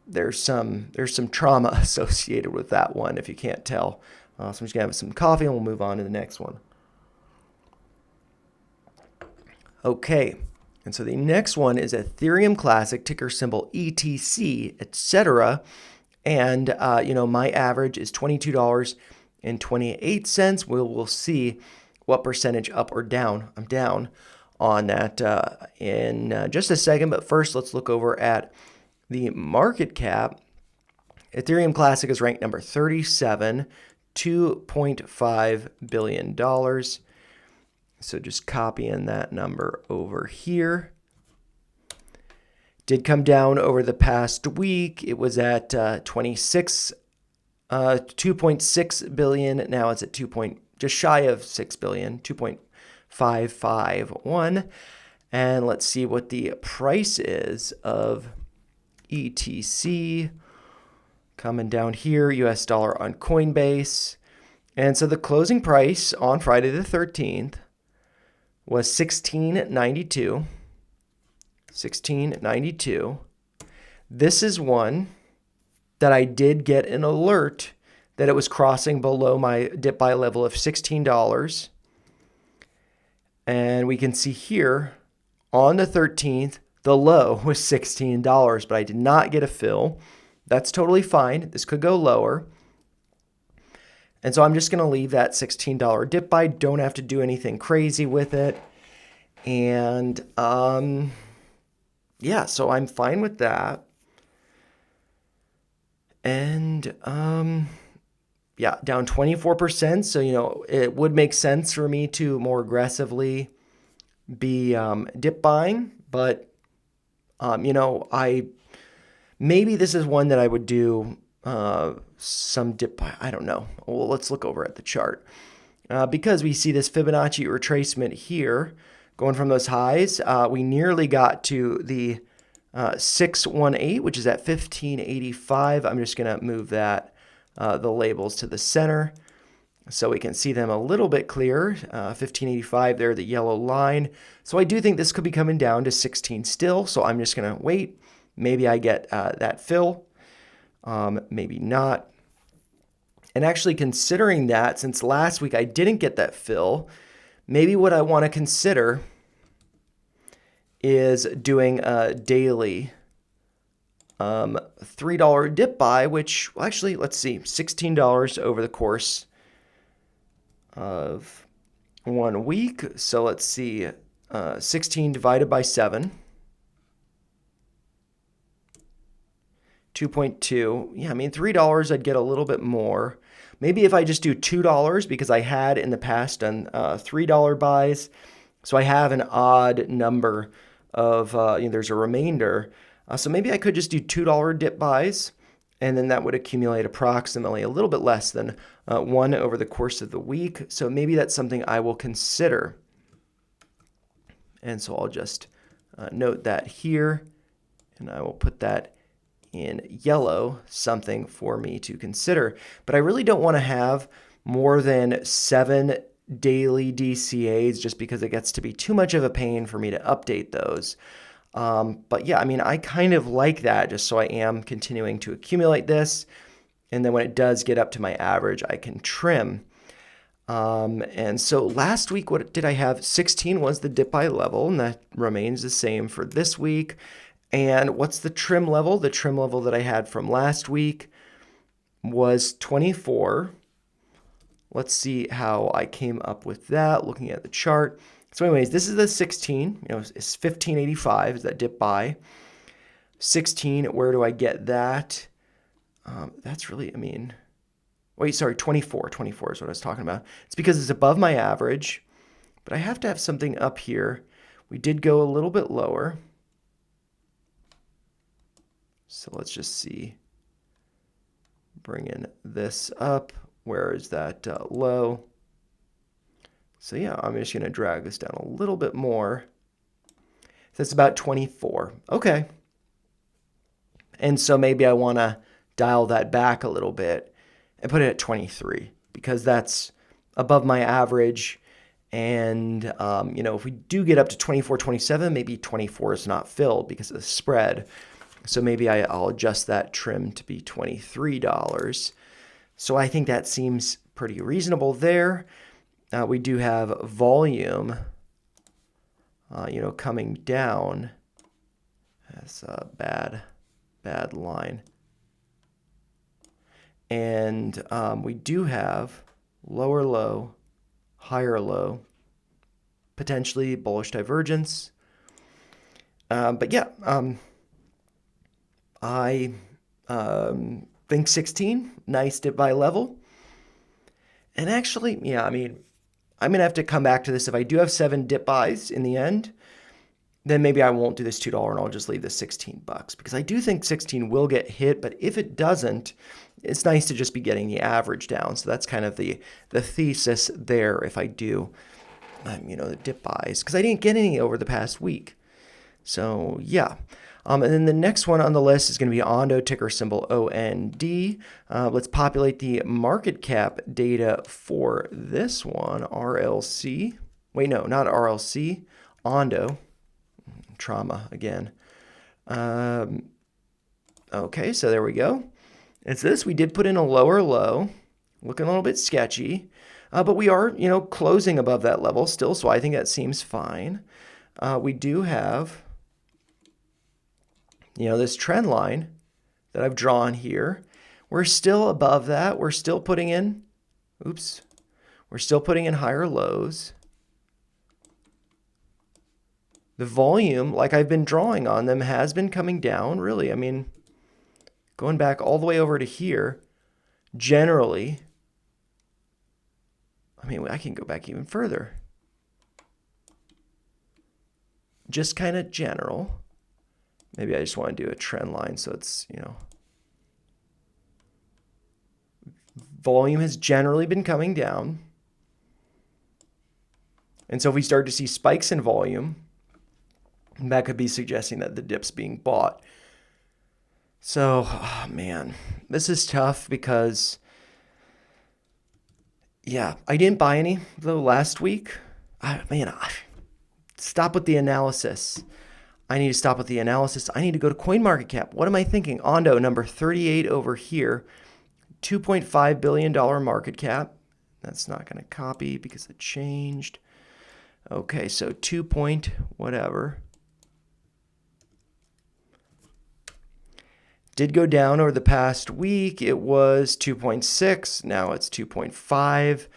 there's some trauma associated with that one, if you can't tell. So I'm just gonna have some coffee and we'll move on to the next one. Okay, and so the next one is Ethereum Classic, ticker symbol ETC, etc. And my average is $22.28. We'll see what percentage up or down. I'm down on that in just a second. But first, let's look over at the market cap. Ethereum Classic is ranked number 37, $2.5 billion. So just copying that number over here. Did come down over the past week. It was at 2.6 billion. Now it's at just shy of 6 billion, 2.551. And let's see what the price is of ETC. Coming down here, US dollar on Coinbase. And so the closing price on Friday the 13th was $16.92. $16.92. This is one that I did get an alert that it was crossing below my dip buy level of $16. And we can see here on the 13th, the low was $16, but I did not get a fill. That's totally fine. This could go lower. And so I'm just going to leave that $16 dip buy. Don't have to do anything crazy with it. And yeah, so I'm fine with that. And yeah, down 24%. So, it would make sense for me to more aggressively be dip buying, but, maybe this is one that I would do some dip buy. I don't know. Well, let's look over at the chart. Because we see this Fibonacci retracement here going from those highs, we nearly got to the 618, which is at 1585. I'm just going to move that, the labels to the center so we can see them a little bit clearer. 1585 there, the yellow line. So I do think this could be coming down to 16 still. So I'm just going to wait. Maybe I get that fill, maybe not. And actually considering that, since last week I didn't get that fill, maybe what I want to consider is doing a daily $3 dip buy, which actually, let's see, $16 over the course of 1 week. So let's see, 16 divided by 7. 2.2. Yeah, I mean, $3, I'd get a little bit more. Maybe if I just do $2, because I had in the past done $3 buys. So I have an odd number of, there's a remainder. So maybe I could just do $2 dip buys, and then that would accumulate approximately a little bit less than 1 over the course of the week. So maybe that's something I will consider. And so I'll just note that here, and I will put that in yellow, something for me to consider. But I really don't want to have more than 7 daily DCAs just because it gets to be too much of a pain for me to update those. But yeah, I mean, I kind of like that just so I am continuing to accumulate this. And then when it does get up to my average, I can trim. And so last week, what did I have? 16 was the dip buy level, and that remains the same for this week. And what's the trim level? The trim level that I had from last week was 24. Let's see how I came up with that looking at the chart. So anyways, this is the 16, it's 1585 is that dip buy. 16, where do I get that? That's really, 24. 24 is what I was talking about. It's because it's above my average, but I have to have something up here. We did go a little bit lower. So let's just see, bringing this up. Where is that low? So yeah, I'm just going to drag this down a little bit more. That's about 24. Okay. And so maybe I want to dial that back a little bit and put it at 23 because that's above my average. And, if we do get up to 24, 27, maybe 24 is not filled because of the spread. So maybe I'll adjust that trim to be $23. So I think that seems pretty reasonable there. We do have volume, coming down. That's a bad line. And we do have lower low, higher low, potentially bullish divergence. But yeah, I think 16, nice dip buy level. And actually, yeah, I'm going to have to come back to this. If I do have 7 dip buys in the end, then maybe I won't do this $2 and I'll just leave this $16 because I do think 16 will get hit. But if it doesn't, it's nice to just be getting the average down. So that's kind of the thesis there if I do, the dip buys because I didn't get any over the past week. So yeah. And then the next one on the list is going to be Ondo, ticker symbol OND. Let's populate the market cap data for this one, RLC. Wait, no, not RLC, Ondo. Trauma again. Okay, so there we go. It's this. We did put in a lower low, looking a little bit sketchy, but we are, closing above that level still, so I think that seems fine. We do have this trend line that I've drawn here. We're still above that. We're still putting in, we're still putting in higher lows. The volume, like I've been drawing on them, has been coming down, really. Going back all the way over to here, generally, I mean, I can go back even further. Just kind of general. Maybe I just want to do a trend line so it's, you know, volume has generally been coming down. And so if we start to see spikes in volume, that could be suggesting that the dip's being bought. So, oh man, this is tough because, yeah, I didn't buy any though last week. Stop with the analysis. I need to stop with the analysis. I need to go to CoinMarketCap. What am I thinking? Ondo, number 38 over here, $2.5 billion market cap. That's not going to copy because it changed. Okay, so 2 point whatever. Did go down over the past week. It was 2.6. Now it's 2.5.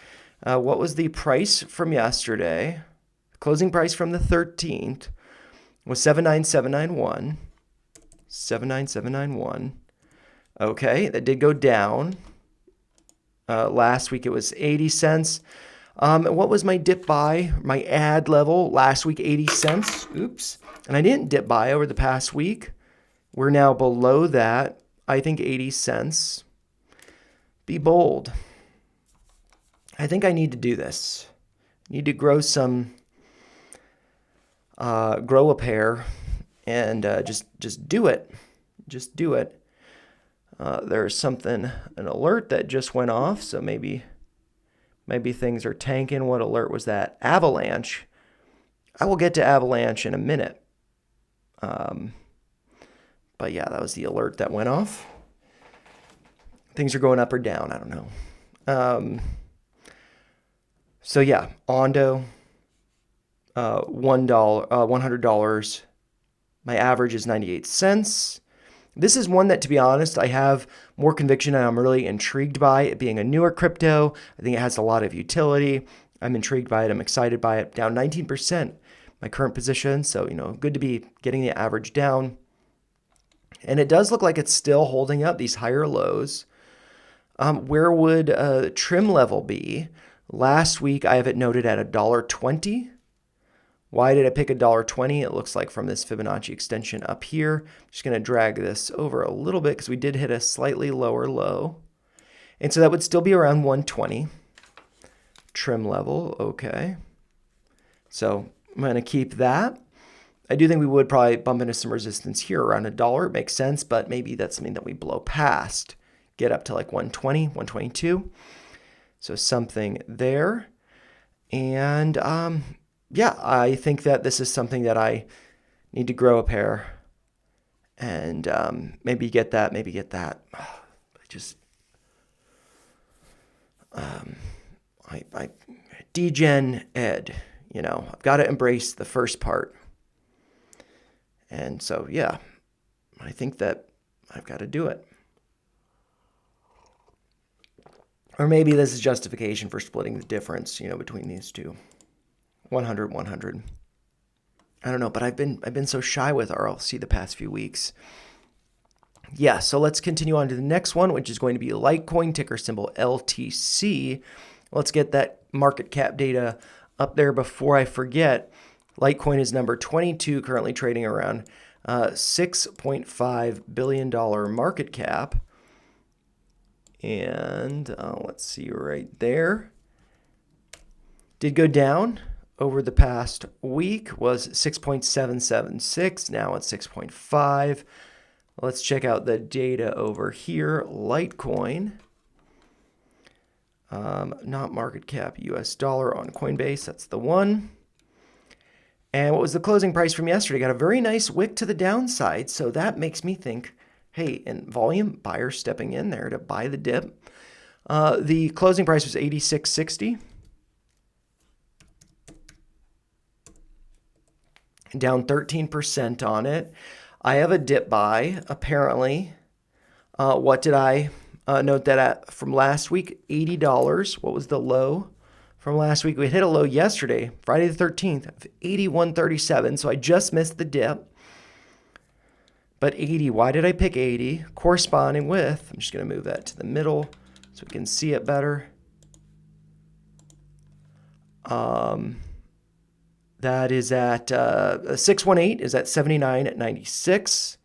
What was the price from yesterday? Closing price from the 13th was 79791. 79791. Okay, that did go down. Last week it was 80 cents. What was my dip buy? My ad level last week, 80 cents. Oops. And I didn't dip buy over the past week. We're now below that. I think 80 cents. Be bold. I think I need to do this. Need to grow some, grow a pair, and just do it. Just do it. There's something, an alert that just went off, so maybe things are tanking. What alert was that? Avalanche. I will get to Avalanche in a minute. But yeah, that was the alert that went off. Things are going up or down. I don't know. So yeah, Ondo, $100. My average is 98 cents. This is one that, to be honest, I have more conviction and I'm really intrigued by it being a newer crypto. I think it has a lot of utility. I'm intrigued by it. I'm excited by it. Down 19%, my current position. So, you know, good to be getting the average down. And it does look like it's still holding up these higher lows. Where would trim level be? Last week, I have it noted at $1.20. Why did I pick $1.20? It looks like from this Fibonacci extension up here. I'm just going to drag this over a little bit because we did hit a slightly lower low. And so that would still be around 120. Trim level, okay. So I'm going to keep that. I do think we would probably bump into some resistance here around $1. It makes sense, but maybe that's something that we blow past. Get up to like 120, 122. So something there. And yeah, I think that this is something that I need to grow a pair. And maybe get that, maybe get that. Degen Ed, you know, I've got to embrace the first part. And so, yeah, I think that I've got to do it. Or maybe this is justification for splitting the difference, you know, between these two. 100, 100. I don't know, but I've been so shy with RLC the past few weeks. Yeah, so let's continue on to the next one, which is going to be Litecoin, ticker symbol LTC. Let's get that market cap data up there before I forget. Litecoin is number 22, currently trading around $6.5 billion market cap. And let's see right there. Did go down over the past week, was 6.776. Now it's 6.5. Let's check out the data over here. Litecoin. Not market cap, US dollar on Coinbase. That's the one. And what was the closing price from yesterday? Got a very nice wick to the downside. So that makes me think, hey, in volume, buyers stepping in there to buy the dip. The closing price was 86.60. Down 13% on it. I have a dip buy, apparently. What did I note that at from last week? $80. What was the low from last week? We hit a low yesterday, Friday the 13th, of 81.37. So I just missed the dip. But 80, why did I pick 80? Corresponding with, I'm just going to move that to the middle so we can see it better. That is at 618 is at 79.96.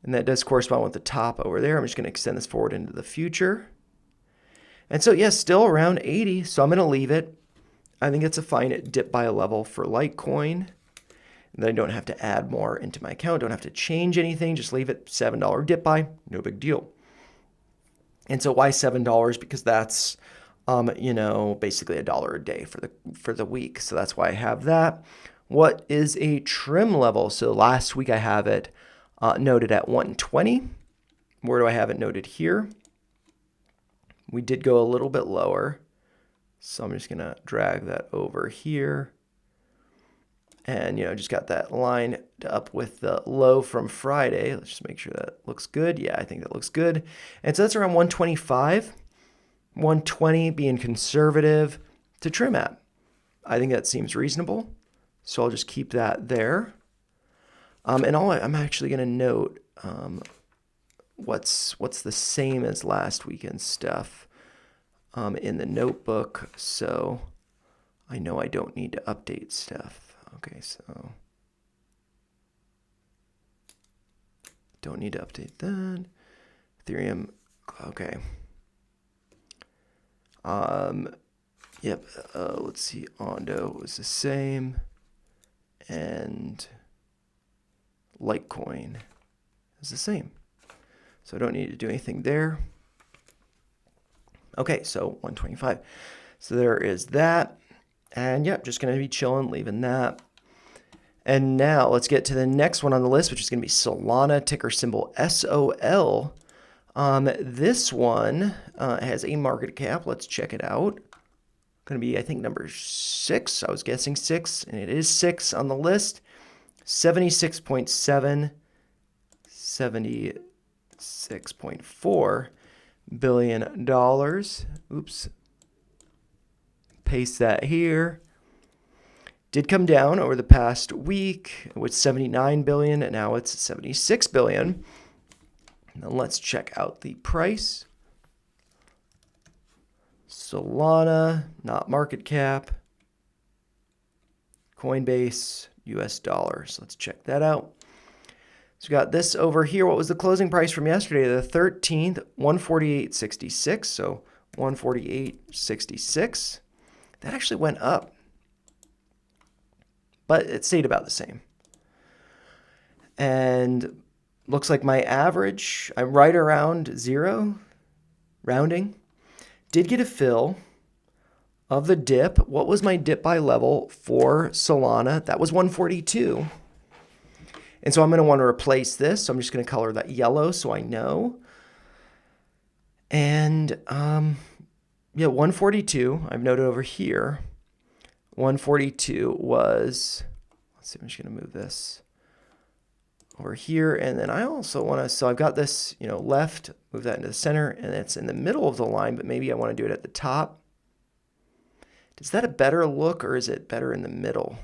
And that does correspond with the top over there. I'm just going to extend this forward into the future. And so, yes, still around 80. So I'm going to leave it. I think it's a fine dip buy level for Litecoin. And then I don't have to add more into my account. Don't have to change anything. Just leave it $7 dip buy. No big deal. And so why $7? Because that's, basically $1 a day for the week. So that's why I have that. What is a trim level? So last week I have it noted at 120. Where do I have it noted here? We did go a little bit lower. So I'm just going to drag that over here. And, just got that line up with the low from Friday. Let's just make sure that looks good. Yeah, I think that looks good. And so that's around 125. 120 being conservative to trim at. I think that seems reasonable. So I'll just keep that there. And I'm actually going to note what's the same as last weekend's stuff in the notebook. So I know I don't need to update stuff. Okay, so don't need to update that. Ethereum, okay. Let's see, Ondo was the same, and Litecoin is the same. So I don't need to do anything there. Okay, so 125. So there is that. And yep, just going to be chilling, leaving that. And now let's get to the next one on the list, which is going to be Solana, ticker symbol SOL. This one has a market cap. Let's check it out. Going to be, I think, number 6. I was guessing 6, and it is 6 on the list. 76.7, 76.4 billion dollars. Oops. Paste that here. Did come down over the past week with 79 billion, and now it's 76 billion. Now let's check out the price. Solana, not market cap. Coinbase, US dollars. Let's check that out. So we got this over here. What was the closing price from yesterday? The 13th, 148.66. So 148.66. That actually went up, but it stayed about the same. And looks like my average, I'm right around 0, rounding. Did get a fill of the dip. What was my dip buy level for Solana? That was 142. And so I'm going to want to replace this. So I'm just going to color that yellow so I know. And, 142, I've noted over here. 142 was, let's see, I'm just going to move this over here. And then I also want to, so I've got this, left, move that into the center, and it's in the middle of the line, but maybe I want to do it at the top. Is that a better look, or is it better in the middle?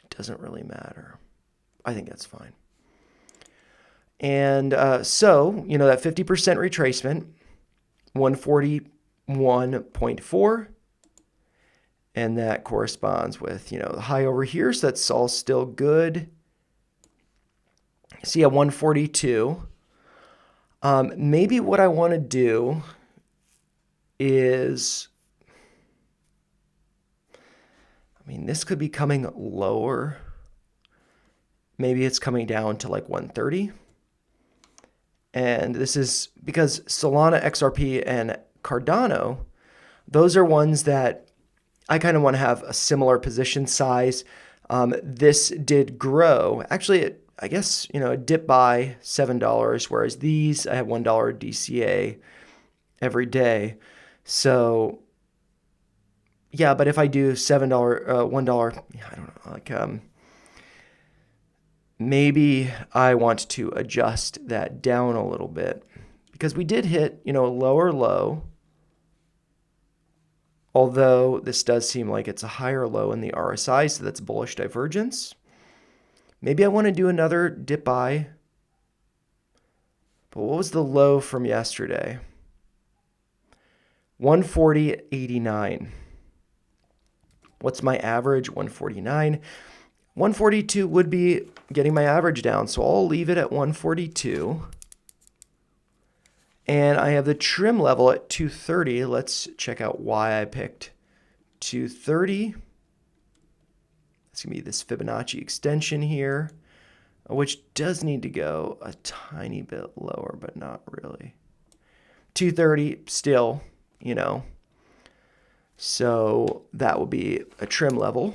It doesn't really matter. I think that's fine. And so, that 50% retracement, 141.4, and that corresponds with, the high over here, so that's all still good. See, at 142. Maybe what I want to do is, this could be coming lower. Maybe it's coming down to like 130. And this is because Solana, XRP, and Cardano, those are ones that I kind of want to have a similar position size. This did grow. Actually, I guess, it dipped by $7, whereas these, I have $1 DCA every day. So, yeah, but if I do $7, $1, I don't know, maybe I want to adjust that down a little bit because we did hit, a lower low. Although this does seem like it's a higher low in the RSI, so that's bullish divergence. Maybe I want to do another dip buy. But what was the low from yesterday? 140.89. What's my average? 149. 142 would be getting my average down, so I'll leave it at 142. And I have the trim level at 230. Let's check out why I picked 230. It's going to be this Fibonacci extension here, which does need to go a tiny bit lower, but not really. 230 still, you know. So that will be a trim level.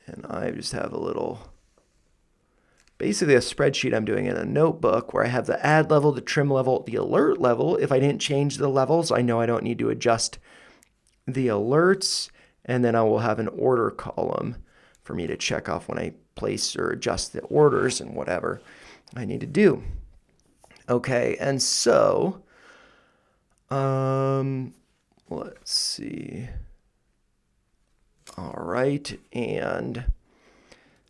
And I just have a little, basically a spreadsheet I'm doing in a notebook where I have the add level, the trim level, the alert level. If I didn't change the levels, I know I don't need to adjust the alerts. And then I will have an order column for me to check off when I place or adjust the orders and whatever I need to do. Okay, and so, let's see. All right, and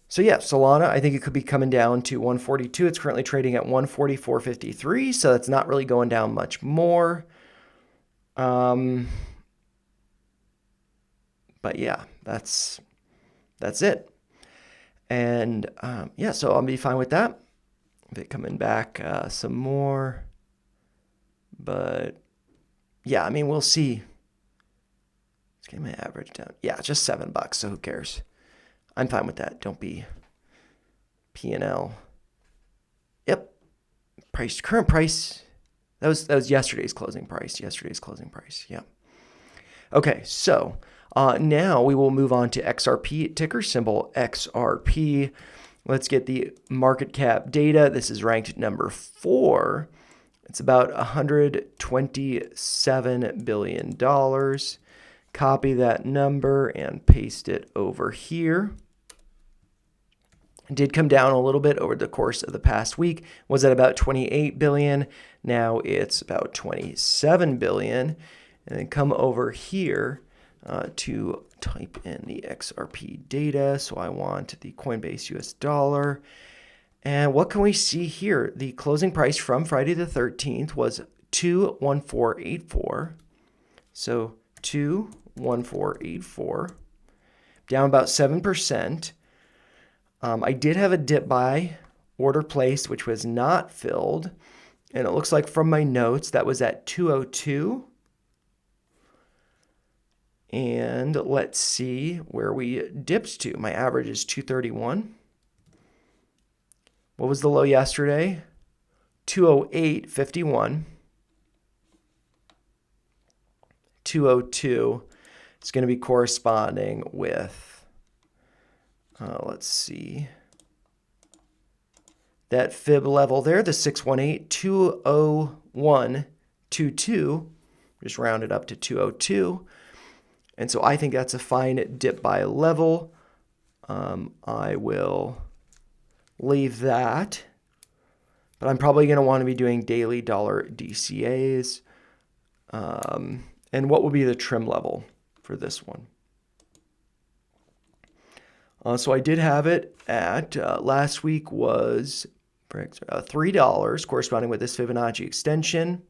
so yeah, Solana, I think it could be coming down to 142. It's currently trading at 144.53, so that's not really going down much more. But yeah, that's it. And yeah, so I'll be fine with that. If it coming back some more, but yeah, I mean, we'll see. Let's get my average down. Yeah, just $7, so who cares? I'm fine with that. Don't be P&L. Yep. Price, current price. That was yesterday's closing price. Yeah. Okay, so now we will move on to XRP, ticker symbol XRP. Let's get the market cap data. This is ranked number 4. It's about $127 billion. Copy that number and paste it over here. It did come down a little bit over the course of the past week. Was at about 28 billion. Now it's about 27 billion. And then come over here to type in the XRP data. So I want the Coinbase US dollar. And what can we see here? The closing price from Friday the 13th was 21484. So 21484, down about 7%. I did have a dip buy order placed, which was not filled. And it looks like from my notes that was at 202. And let's see where we dipped to. My average is 231. What was the low yesterday? 208.51. 202 is going to be corresponding with, let's see, that fib level there, the 618, 201.22, just rounded up to 202. And so I think that's a fine dip buy level. I will leave that, but I'm probably going to want to be doing daily dollar DCAs. And what will be the trim level for this one? So I did have it at, last week was $3, corresponding with this Fibonacci extension.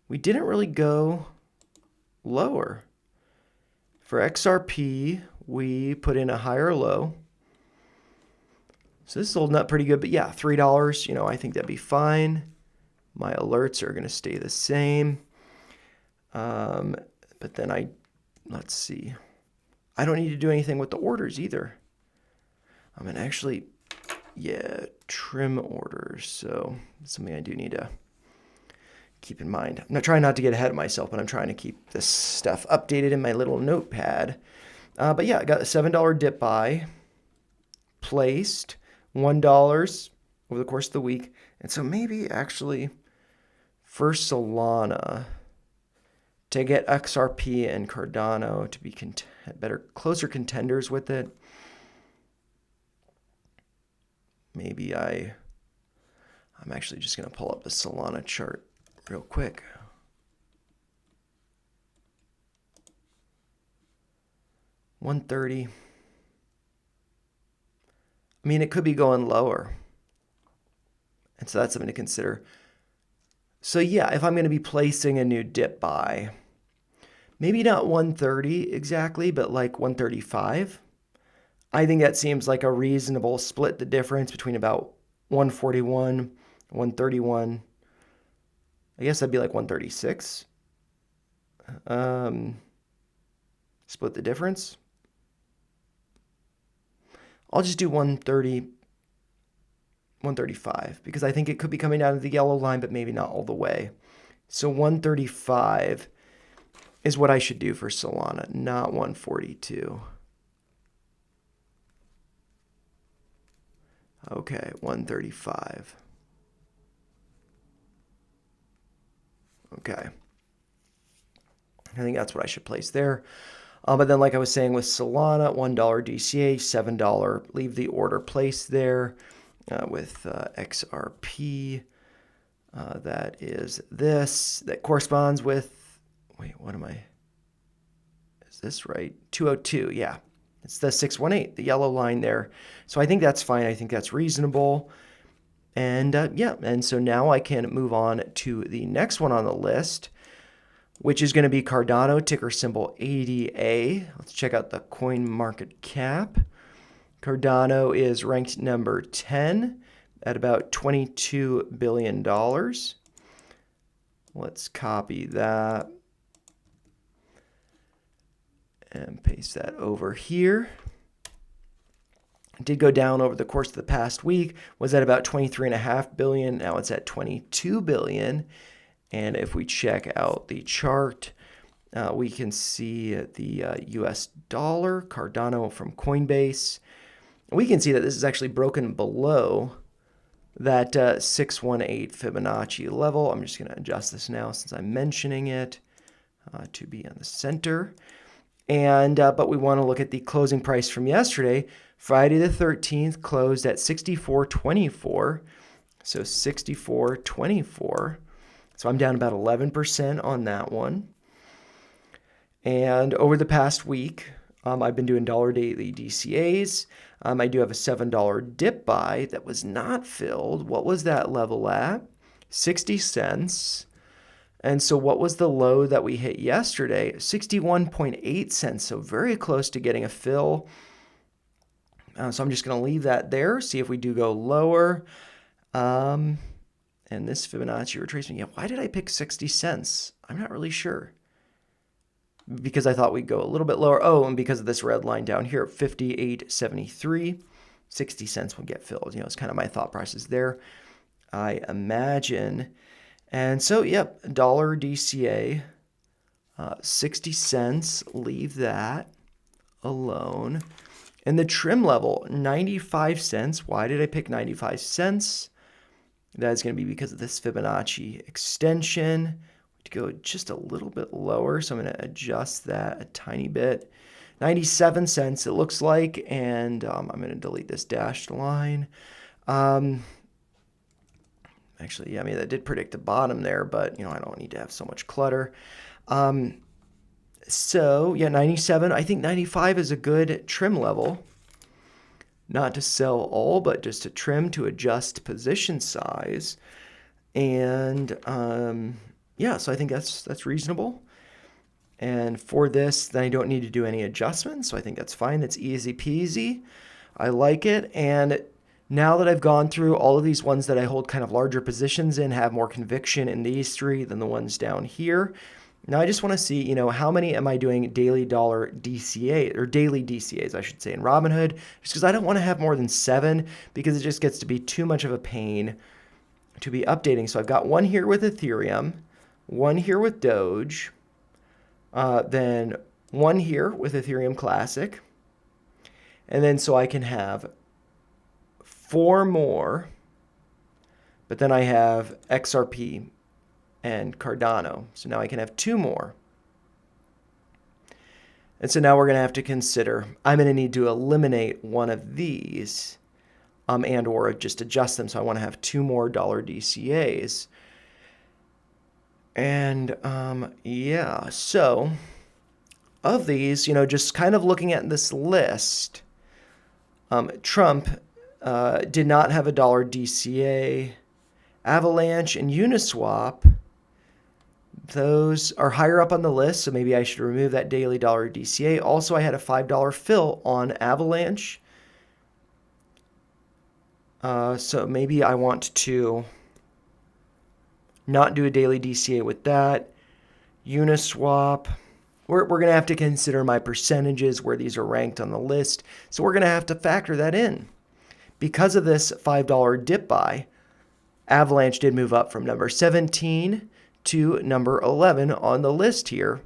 We didn't really go lower. For XRP, we put in a higher low. So this is holding up pretty good, but yeah, $3, you know, I think that'd be fine. My alerts are going to stay the same. But then let's see. I don't need to do anything with the orders either. I'm going to actually, yeah, trim orders. So it's something I do need to keep in mind. I'm not trying not to get ahead of myself, but I'm trying to keep this stuff updated in my little notepad. But yeah, I got a $7 dip buy placed, $1 over the course of the week. And so maybe actually for Solana, to get XRP and Cardano to be closer contenders with it, maybe I'm actually just going to pull up the Solana chart real quick. $130. I mean, it could be going lower. And so that's something to consider. So yeah, if I'm going to be placing a new dip buy, maybe not 130 exactly, but like 135. I think that seems like a reasonable split the difference between about 141, 131. I guess that'd be like 136. Split the difference. I'll just do 130, 135 because I think it could be coming down to the yellow line, but maybe not all the way. So 135 is what I should do for Solana, not 142. Okay, 135. Okay. I think that's what I should place there. But then like I was saying with Solana, $1 DCA, $7, leave the order placed there with XRP. That is this. That corresponds with, wait, what am I? Is this right? 202, yeah. It's the 618, the yellow line there. So I think that's fine. I think that's reasonable. And yeah, and so now I can move on to the next one on the list, which is going to be Cardano, ticker symbol ADA. Let's check out the coin market cap. Cardano is ranked number 10 at about $22 billion. Let's copy that and paste that over here. It did go down over the course of the past week, was at about 23.5 billion. Now it's at 22 billion. And if we check out the chart, we can see the US dollar, Cardano from Coinbase. We can see that this is actually broken below that 618 Fibonacci level. I'm just going to adjust this now since I'm mentioning it to be in the center. And but we want to look at the closing price from yesterday. Friday the 13th closed at 64.24. So 64.24. So I'm down about 11% on that one. And over the past week, I've been doing dollar daily DCAs. I do have a $7 dip buy that was not filled. What was that level at? 60 cents. And so what was the low that we hit yesterday? 61.8 cents. So very close to getting a fill. So I'm just going to leave that there. See if we do go lower. And this Fibonacci retracement. Yeah, why did I pick 60 cents? I'm not really sure. Because I thought we'd go a little bit lower. Oh, and because of this red line down here at 58.73, 60 cents would get filled. You know, it's kind of my thought process there, I imagine. And so, yep, dollar DCA, 60 cents, leave that alone. And the trim level, 95 cents. Why did I pick 95 cents? That is going to be because of this Fibonacci extension. To go just a little bit lower, so I'm going to adjust that a tiny bit. 97 cents it looks like, and I'm going to delete this dashed line. Actually, yeah, I mean, that did predict the bottom there, but, you know, I don't need to have so much clutter. So, yeah, 97. I think 95 is a good trim level. Not to sell all, but just to trim to adjust position size. And, yeah, so I think that's reasonable. And for this, then I don't need to do any adjustments. So I think that's fine. That's easy peasy. I like it. And now that I've gone through all of these ones that I hold kind of larger positions in, have more conviction in these three than the ones down here. Now I just want to see, you know, how many am I doing daily dollar DCA or daily DCAs, I should say, in Robinhood, just because I don't want to have more than 7 because it just gets to be too much of a pain to be updating. So I've got one here with Ethereum, one here with Doge, then one here with Ethereum Classic, and then so I can have 4 more, but then I have XRP and Cardano. So now I can have 2 more. And so now we're going to have to consider, I'm going to need to eliminate one of these and or just adjust them. So I want to have 2 more dollar DCAs. And yeah, so of these, you know, just kind of looking at this list, Trump did not have a dollar DCA. Avalanche and Uniswap, those are higher up on the list, so maybe I should remove that daily dollar DCA. Also, I had a $5 fill on Avalanche. So maybe I want to not do a daily DCA with that. Uniswap, we're going to have to consider my percentages where these are ranked on the list. So we're going to have to factor that in. Because of this $5 dip buy, Avalanche did move up from number 17 to number 11 on the list here.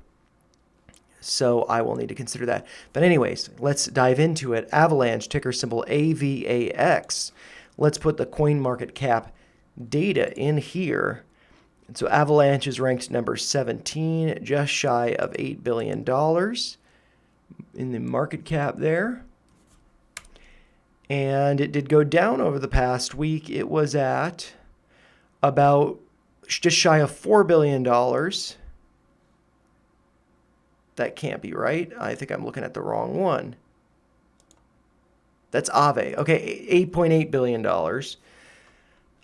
So I will need to consider that. But anyways, let's dive into it. Avalanche, ticker symbol AVAX. Let's put the coin market cap data in here. And so Avalanche is ranked number 17, just shy of $8 billion in the market cap there. And it did go down over the past week. It was at about just shy of $4 billion. That can't be right. I think I'm looking at the wrong one. That's Aave. Okay, $8.8 billion.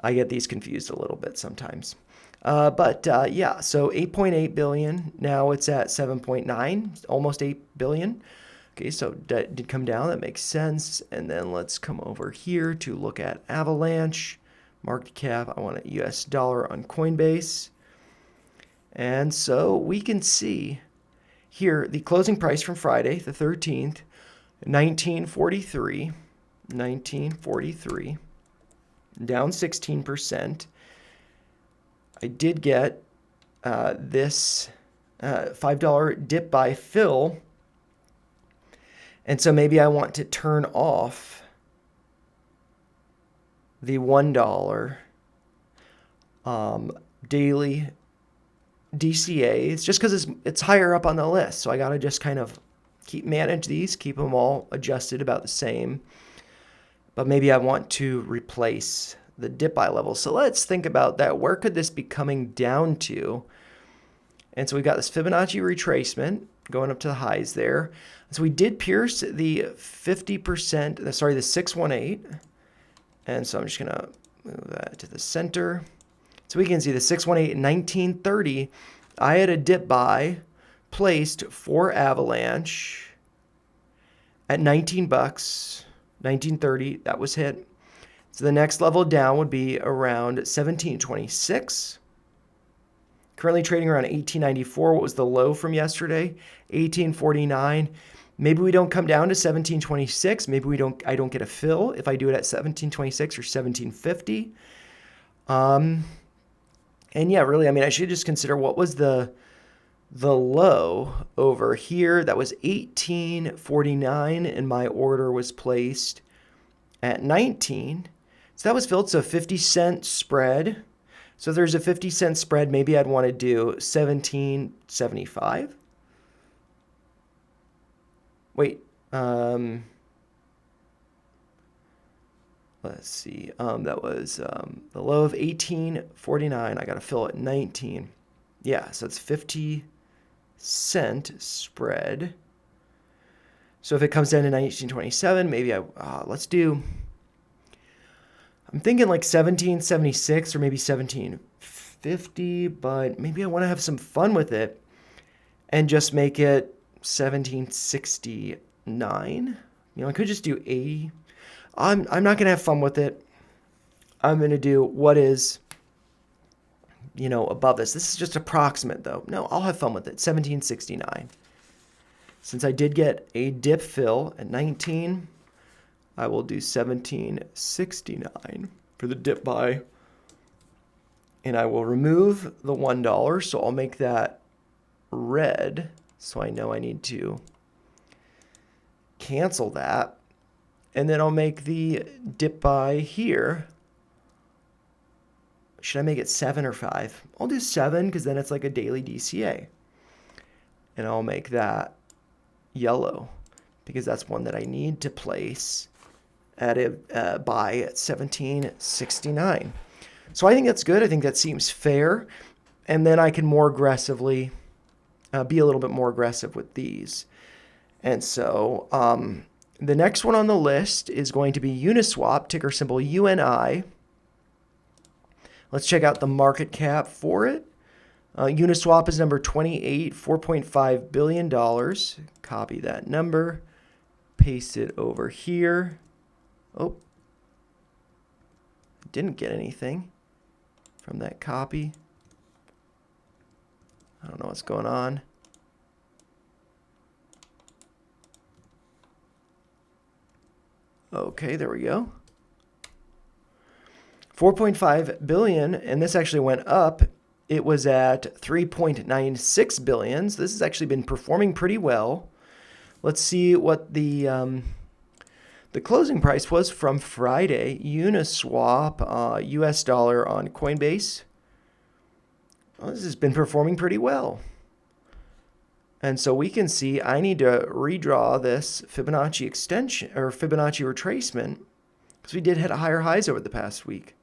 I get these confused a little bit sometimes. Yeah, so 8.8 billion. Now it's at 7.9, almost 8 billion. Okay, so that did come down. That makes sense. And then let's come over here to look at Avalanche. Market cap, I want a US dollar on Coinbase. And so we can see here the closing price from Friday, the 13th, 1943, down 16%. I did get this $5 dip buy fill. And so maybe I want to turn off the $1 daily DCAs just because it's higher up on the list. So I got to just kind of manage these, keep them all adjusted about the same. But maybe I want to replace the dip buy level. So let's think about that. Where could this be coming down to? And so we got this Fibonacci retracement going up to the highs there. So we did pierce the 50%, sorry, the 618. And so I'm just going to move that to the center. So we can see the 618 in 1930. I had a dip buy placed for Avalanche at 19 bucks, 1930. That was hit. So the next level down would be around 1726. Currently trading around 1894. What was the low from yesterday? 1849. Maybe we don't come down to 1726. Maybe I don't get a fill if I do it at 1726 or 1750. And yeah, really, I mean, I should just consider what was the low over here. That was 1849, and my order was placed at 19. So that was filled, so 50-cent spread. So if there's a 50-cent spread, maybe I'd want to do 1775. Wait, let's see. That was the low of 1849. I got to fill it 19. Yeah, so it's 50-cent spread. So if it comes down to 1927, maybe let's do. I'm thinking like 1776 or maybe 1750, but maybe I want to have some fun with it and just make it 1769. You know, I could just do 80. I'm not going to have fun with it. I'm going to do what is, you know, above this. This is just approximate, though. No, I'll have fun with it. 1769. Since I did get a dip fill at 19, I will do 1769 for the dip buy. And I will remove the $1, so I'll make that red, so I know I need to cancel that. And then I'll make the dip buy here. Should I make it 7 or 5? I'll do 7 because then it's like a daily DCA. And I'll make that yellow because that's one that I need to place at a buy at 1769. So I think that's good. I think that seems fair. And then I can more aggressively be a little bit more aggressive with these. And so The next one on the list is going to be Uniswap, ticker symbol UNI. Let's check out the market cap for it. Uniswap is number 28, $4.5 billion. Copy that number, paste it over here. Oh, didn't get anything from that copy. I don't know what's going on. Okay, there we go. 4.5 billion, and this actually went up. It was at 3.96 billion. So this has actually been performing pretty well. Let's see what the closing price was from Friday. Uniswap, US dollar on Coinbase. Well, this has been performing pretty well. And so we can see I need to redraw this Fibonacci extension or Fibonacci retracement because we did hit higher highs over the past week.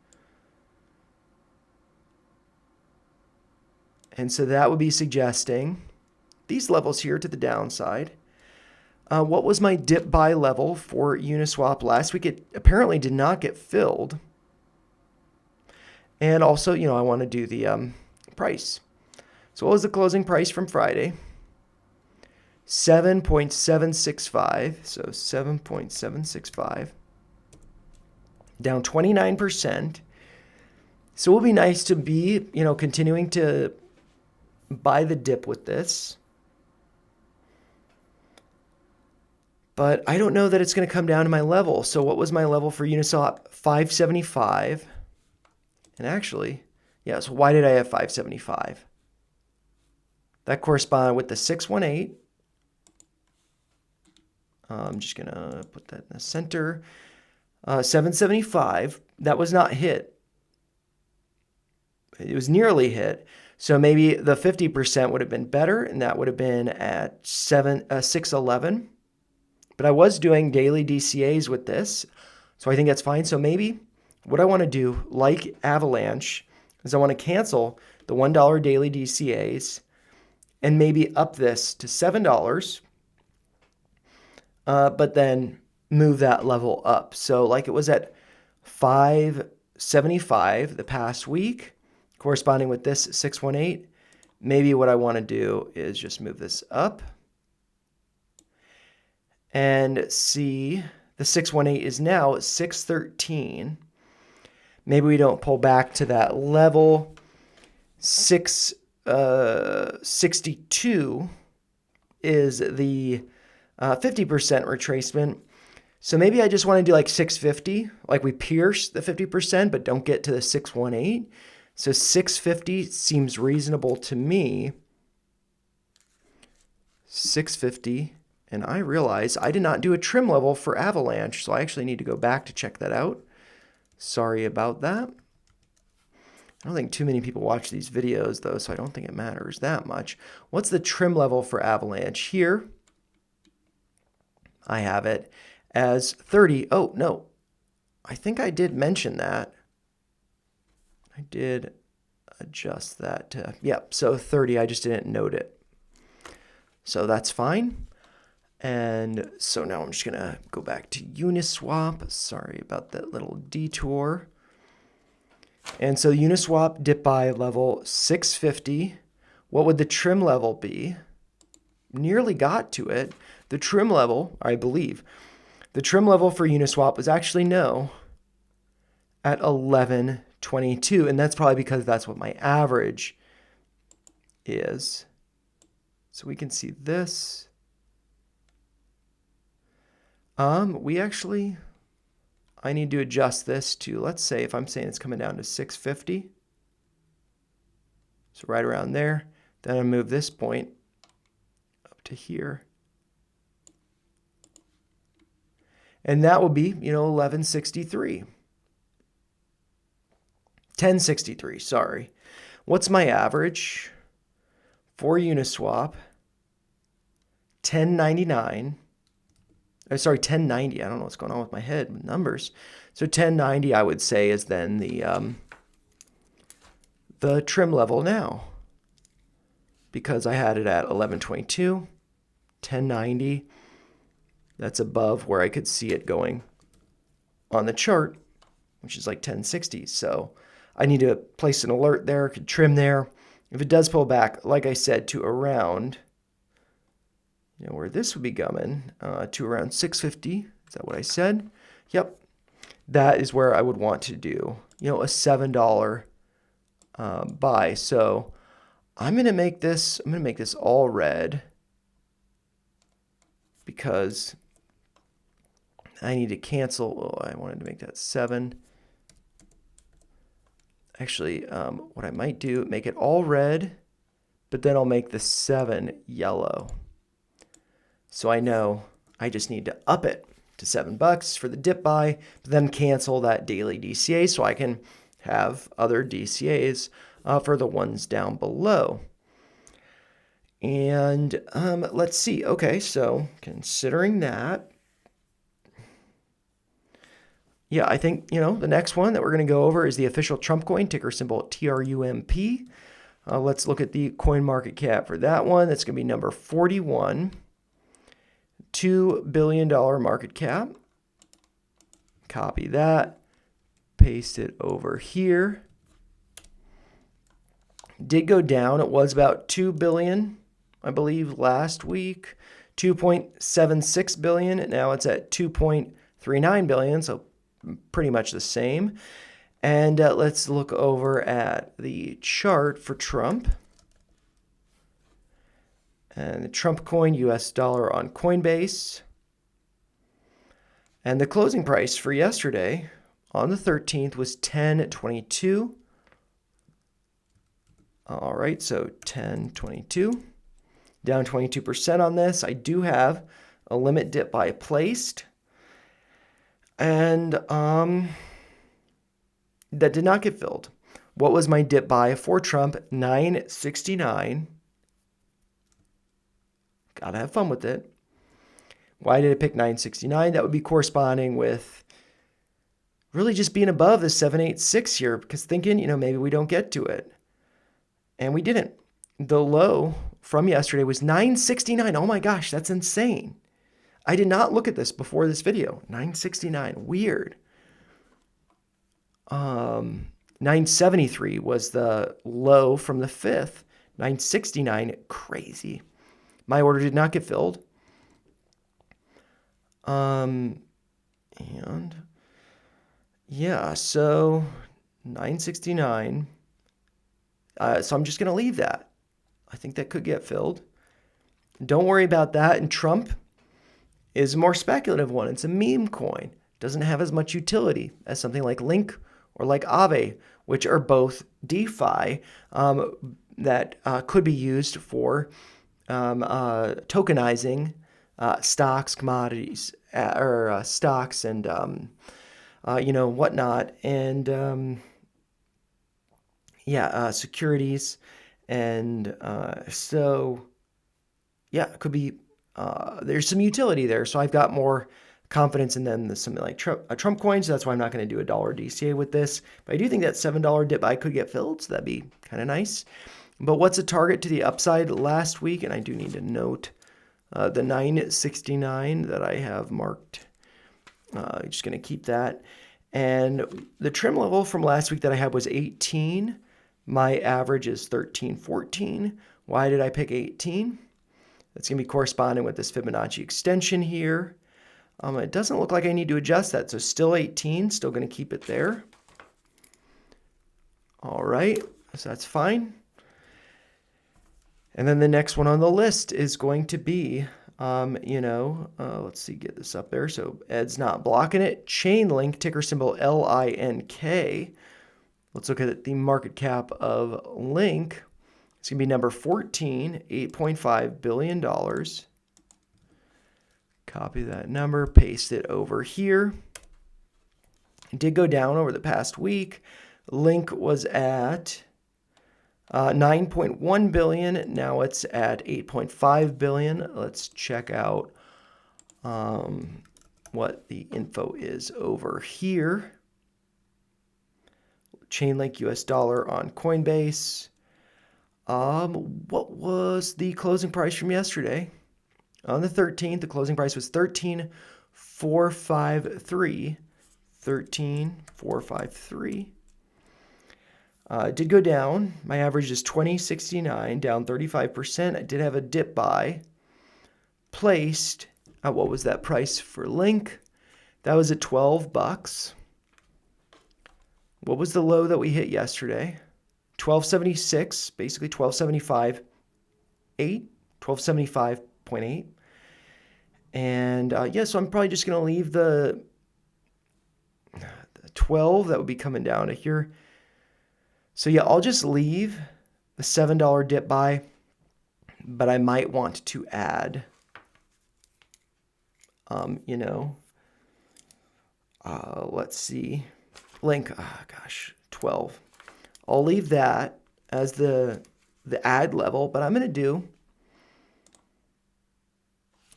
And so that would be suggesting these levels here to the downside. What was my dip buy level for Uniswap last week? It apparently did not get filled. And also, I want to do the price. So what was the closing price from Friday? 7.765. So 7.765. Down 29%. So it will be nice to be, continuing to buy the dip with this. But I don't know that it's going to come down to my level. So what was my level for Uniswap? 575. And actually, so why did I have 575? That corresponded with the 618. I'm just going to put that in the center. 775. That was not hit. It was nearly hit. So maybe the 50% would have been better, and that would have been at 611. But I was doing daily DCAs with this, so I think that's fine. So maybe what I want to do, like Avalanche, is I want to cancel the $1 daily DCAs and maybe up this to $7, but then move that level up. So like it was at 575 the past week, corresponding with this 618. Maybe what I want to do is just move this up and see the 618 is now 613. Maybe we don't pull back to that level. 662 is the 50% retracement. So maybe I just want to do like 650, like we pierce the 50%, but don't get to the 618. So 650 seems reasonable to me. 650. And I realize I did not do a trim level for Avalanche, so I actually need to go back to check that out. Sorry about that. I don't think too many people watch these videos, though, so I don't think it matters that much. What's the trim level for Avalanche? Here, I have it as 30. Oh, no. I think I did mention that. I did adjust that to, so 30. I just didn't note it. So that's fine. And so now I'm just going to go back to Uniswap. Sorry about that little detour. And so Uniswap dip buy level 650. What would the trim level be? Nearly got to it. The trim level, I believe, the trim level for Uniswap was actually at 1122. And that's probably because that's what my average is. So we can see this. I need to adjust this to, let's say if I'm saying it's coming down to 650. So right around there. Then I move this point up to here. And that will be, 1163. 1063, sorry. What's my average for Uniswap? 1099. Sorry, 1090. I don't know what's going on with my head with numbers. So 1090, I would say, is then the trim level now, because I had it at 1122, 1090. That's above where I could see it going on the chart, which is like 1060. So I need to place an alert there, could trim there. If it does pull back, like I said, to around, where this would be coming, to around 650. Is that what I said? Yep. That is where I would want to do, a $7 buy. So I'm going to make this all red because I need to cancel. Oh, I wanted to make that 7. Actually, what I might do, make it all red, but then I'll make the 7 yellow. So I know I just need to up it to $7 for the dip buy, but then cancel that daily DCA so I can have other DCAs for the ones down below. And let's see. Okay, so considering that, yeah, I think, the next one that we're going to go over is the official Trump coin, ticker symbol TRUMP. Let's look at the coin market cap for that one. That's going to be number 41. $2 billion market cap. Copy that. Paste it over here. Did go down. It was about 2 billion, I believe, last week. 2.76 billion. Now it's at 2.39 billion, so pretty much the same. And let's look over at the chart for Trump. And the Trump coin, US dollar on Coinbase. And the closing price for yesterday on the 13th was 10.22. All right, so 10.22. Down 22% on this. I do have a limit dip buy placed. And that did not get filled. What was my dip buy for Trump? 969. Gotta have fun with it. Why did I pick 969? That would be corresponding with really just being above the 786 here, because thinking, maybe we don't get to it. And we didn't. The low from yesterday was 969. Oh my gosh, that's insane. I did not look at this before this video. 969, weird. 973 was the low from the 5th. 969, crazy. My order did not get filled. And yeah, so 969. So I'm just going to leave that. I think that could get filled. Don't worry about that. And Trump is a more speculative one. It's a meme coin. Doesn't have as much utility as something like Link or like Aave, which are both DeFi that could be used for tokenizing stocks, commodities, or stocks and, whatnot. And, securities. And so, yeah, it could be, there's some utility there. So I've got more confidence in them than something like Trump coin. So that's why I'm not going to do a $1 DCA with this. But I do think that $7 dip buy could get filled. So that'd be kind of nice. But what's a target to the upside last week? And I do need to note the 969 that I have marked. I'm just going to keep that. And the trim level from last week that I had was 18. My average is 13.14. Why did I pick 18? That's going to be corresponding with this Fibonacci extension here. It doesn't look like I need to adjust that. So still 18, still going to keep it there. All right, so that's fine. And then the next one on the list is going to be, let's see, get this up there. So Ed's not blocking it. Chainlink, ticker symbol LINK. Let's look at the market cap of Link. It's going to be number 14, $8.5 billion. Copy that number, paste it over here. It did go down over the past week. Link was at 9.1 billion. Now it's at 8.5 billion. Let's check out what the info is over here. Chainlink US dollar on Coinbase. What was the closing price from yesterday? On the 13th, the closing price was 13,453. 13,453. It did go down. My average is 20.69, down 35%. I did have a dip buy placed at, what was that price for Link? That was at 12 bucks. What was the low that we hit yesterday? 1276, basically 1275.8, 1275.8. And yeah, so I'm probably just going to leave the 12 that would be coming down to here. So yeah, I'll just leave the $7 dip buy, but I might want to add, let's see, Link, gosh, 12. I'll leave that as the add level, but I'm going to do,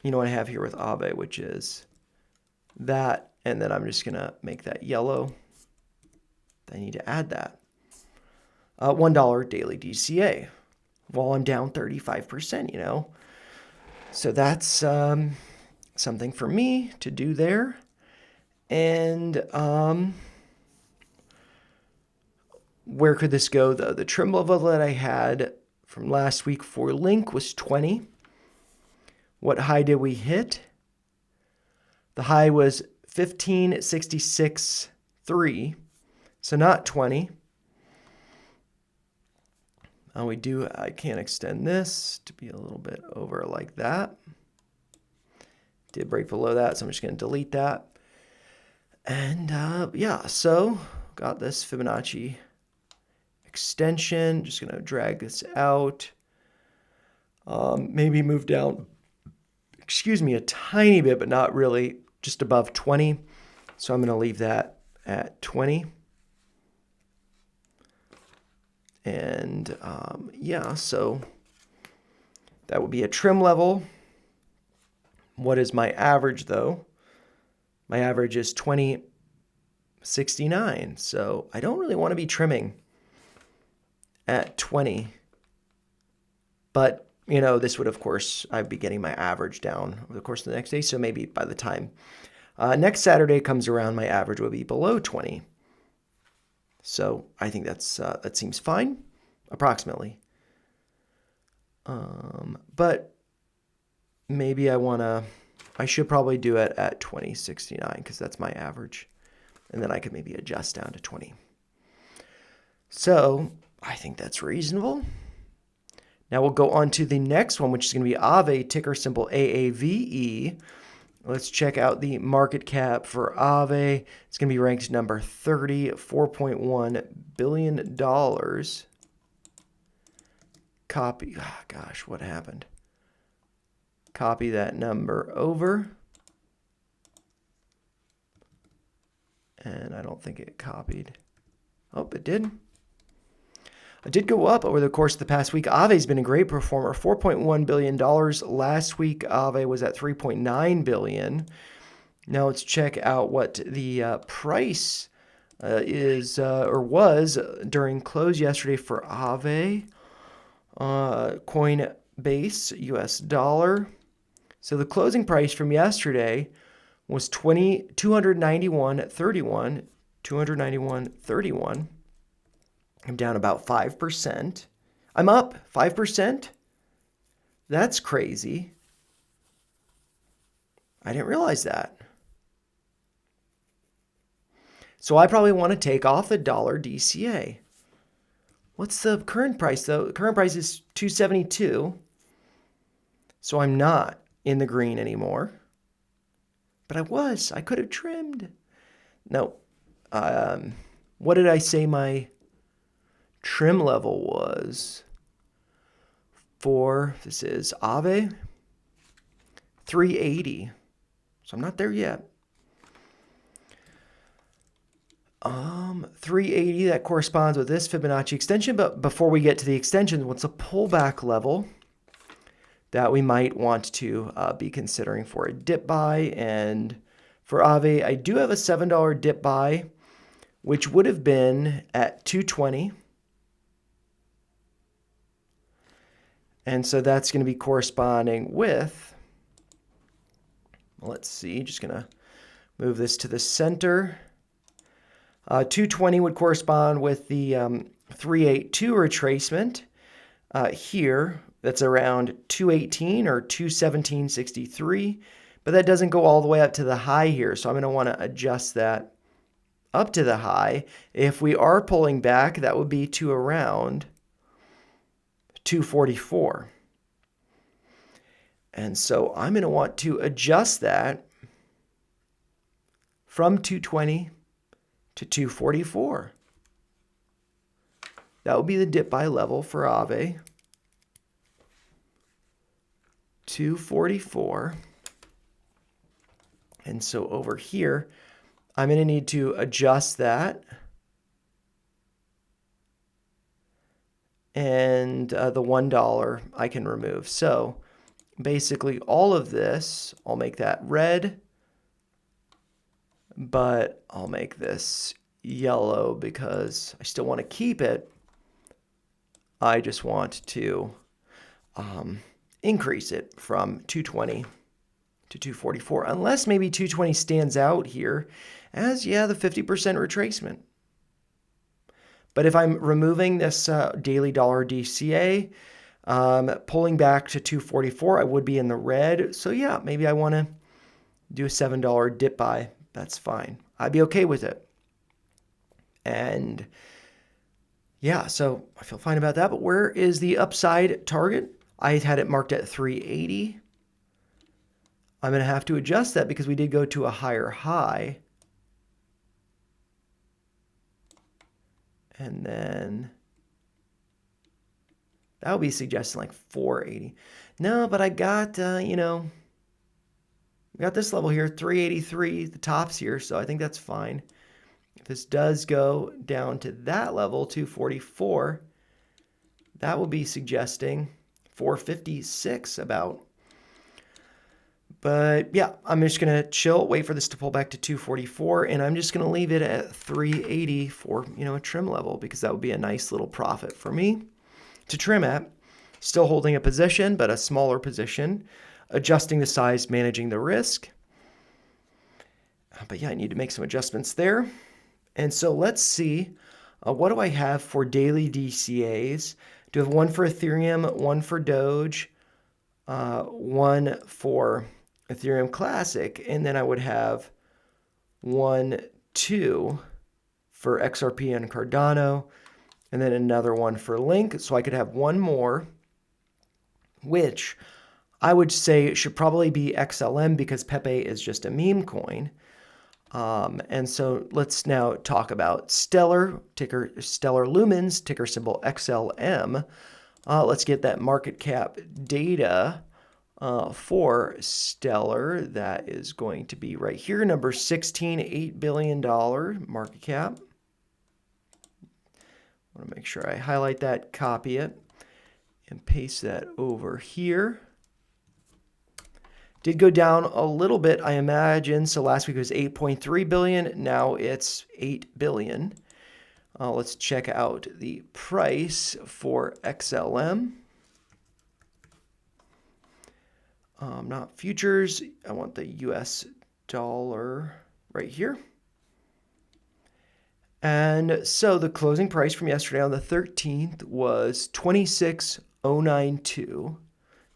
what I have here with Aave, which is that, and then I'm just going to make that yellow. I need to add that. $1 daily DCA while I'm down 35%, So that's something for me to do there. And where could this go, though? The trim level that I had from last week for Link was 20. What high did we hit? The high was 1566.3, so not 20. I can't extend this to be a little bit over like that. Did break below that, so I'm just going to delete that. And yeah, so got this Fibonacci extension. Just going to drag this out. Maybe move down, a tiny bit, but not really, just above 20. So I'm going to leave that at 20. And yeah, so that would be a trim level. What is my average, though? My average is 20.69. So I don't really want to be trimming at 20. But, this would, of course, I'd be getting my average down over the course of the next day. So maybe by the time next Saturday comes around, my average will be below 20. So I think that seems fine, approximately. But maybe I should probably do it at 20.69 because that's my average. And then I could maybe adjust down to 20. So I think that's reasonable. Now we'll go on to the next one, which is going to be Aave, ticker symbol AAVE. Let's check out the market cap for Aave. It's going to be ranked number 30, $4.1 billion. Copy. Oh, gosh, what happened? Copy that number over. And I don't think it copied. Oh, it did. It did go up over the course of the past week. Aave's been a great performer, $4.1 billion. Last week, Aave was at $3.9 billion. Now let's check out what the price is or was during close yesterday for Aave. Coinbase, US dollar. So the closing price from yesterday was $291.31. 291.31. I'm down about 5%. I'm up 5%. That's crazy. I didn't realize that. So I probably want to take off the dollar DCA. What's the current price, though? The current price is $272. So I'm not in the green anymore. But I was. I could have trimmed. No. What did I say my trim level was for, this is Aave, 380. So I'm not there yet. 380, that corresponds with this Fibonacci extension. But before we get to the extension, what's a pullback level that we might want to be considering for a dip buy? And for Aave, I do have a $7 dip buy, which would have been at 220. And so that's going to be corresponding with let's see, just going to move this to the center. 220 would correspond with the 382 retracement here. That's around 218 or 217.63, but that doesn't go all the way up to the high here. So I'm going to want to adjust that up to the high. If we are pulling back, that would be to around 244. And so I'm going to want to adjust that from 220 to 244. That would be the dip buy level for Aave. 244. And so over here, I'm going to need to adjust that. And the $1 I can remove. So basically all of this, I'll make that red, but I'll make this yellow because I still want to keep it. I just want to increase it from 220 to 244, unless maybe 220 stands out here as, yeah, the 50% retracement. But if I'm removing this daily dollar DCA, pulling back to 244, I would be in the red. So yeah, maybe I want to do a $7 dip buy. That's fine. I'd be okay with it. And yeah, so I feel fine about that. But where is the upside target? I had it marked at 380. I'm going to have to adjust that because we did go to a higher high. And then that would be suggesting like 480. No, but I got, we got this level here, 383, the tops here. So I think that's fine. If this does go down to that level, 244, that will be suggesting 456 about. But yeah, I'm just going to chill, wait for this to pull back to 244, and I'm just going to leave it at 380 for, a trim level, because that would be a nice little profit for me to trim at. Still holding a position, but a smaller position, adjusting the size, managing the risk. But yeah, I need to make some adjustments there. And so let's see, what do I have for daily DCAs? Do I have one for Ethereum, one for Doge, one for Ethereum Classic, and then I would have 1, 2 for XRP and Cardano, and then another one for Link. So I could have one more, which I would say should probably be XLM because Pepe is just a meme coin. And so let's now talk about Stellar, ticker Stellar Lumens, ticker symbol XLM. Let's get that market cap data for Stellar. That is going to be right here, number 16, $8 billion market cap. I want to make sure I highlight that, copy it, and paste that over here. Did go down a little bit, I imagine. So last week it was 8.3 billion. Now it's 8 billion. Let's check out the price for XLM. Not futures. I want the US dollar right here. And so the closing price from yesterday on the 13th was 26.092.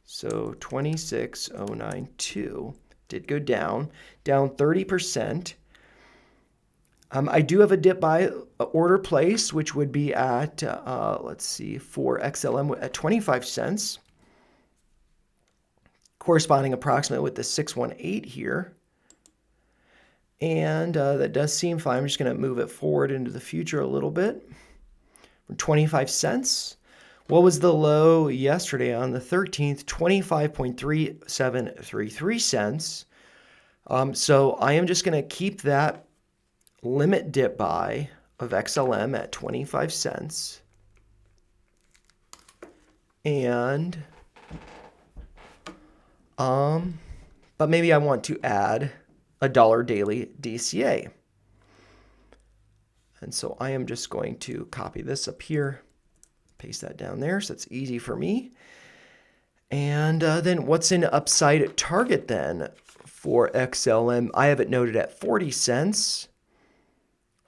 So 26.092 did go down 30%. I do have a dip buy order place, which would be at, let's see, for XLM at 25 cents, corresponding approximately with the 618 here. And that does seem fine. I'm just going to move it forward into the future a little bit. For 25 cents. What was the low yesterday on the 13th? 25.3733 cents. So I am just going to keep that limit dip buy of XLM at 25 cents. And, but maybe I want to add $1 daily DCA. And so I am just going to copy this up here, paste that down there so it's easy for me. And then what's an upside target then for XLM. I have it noted at 40 cents.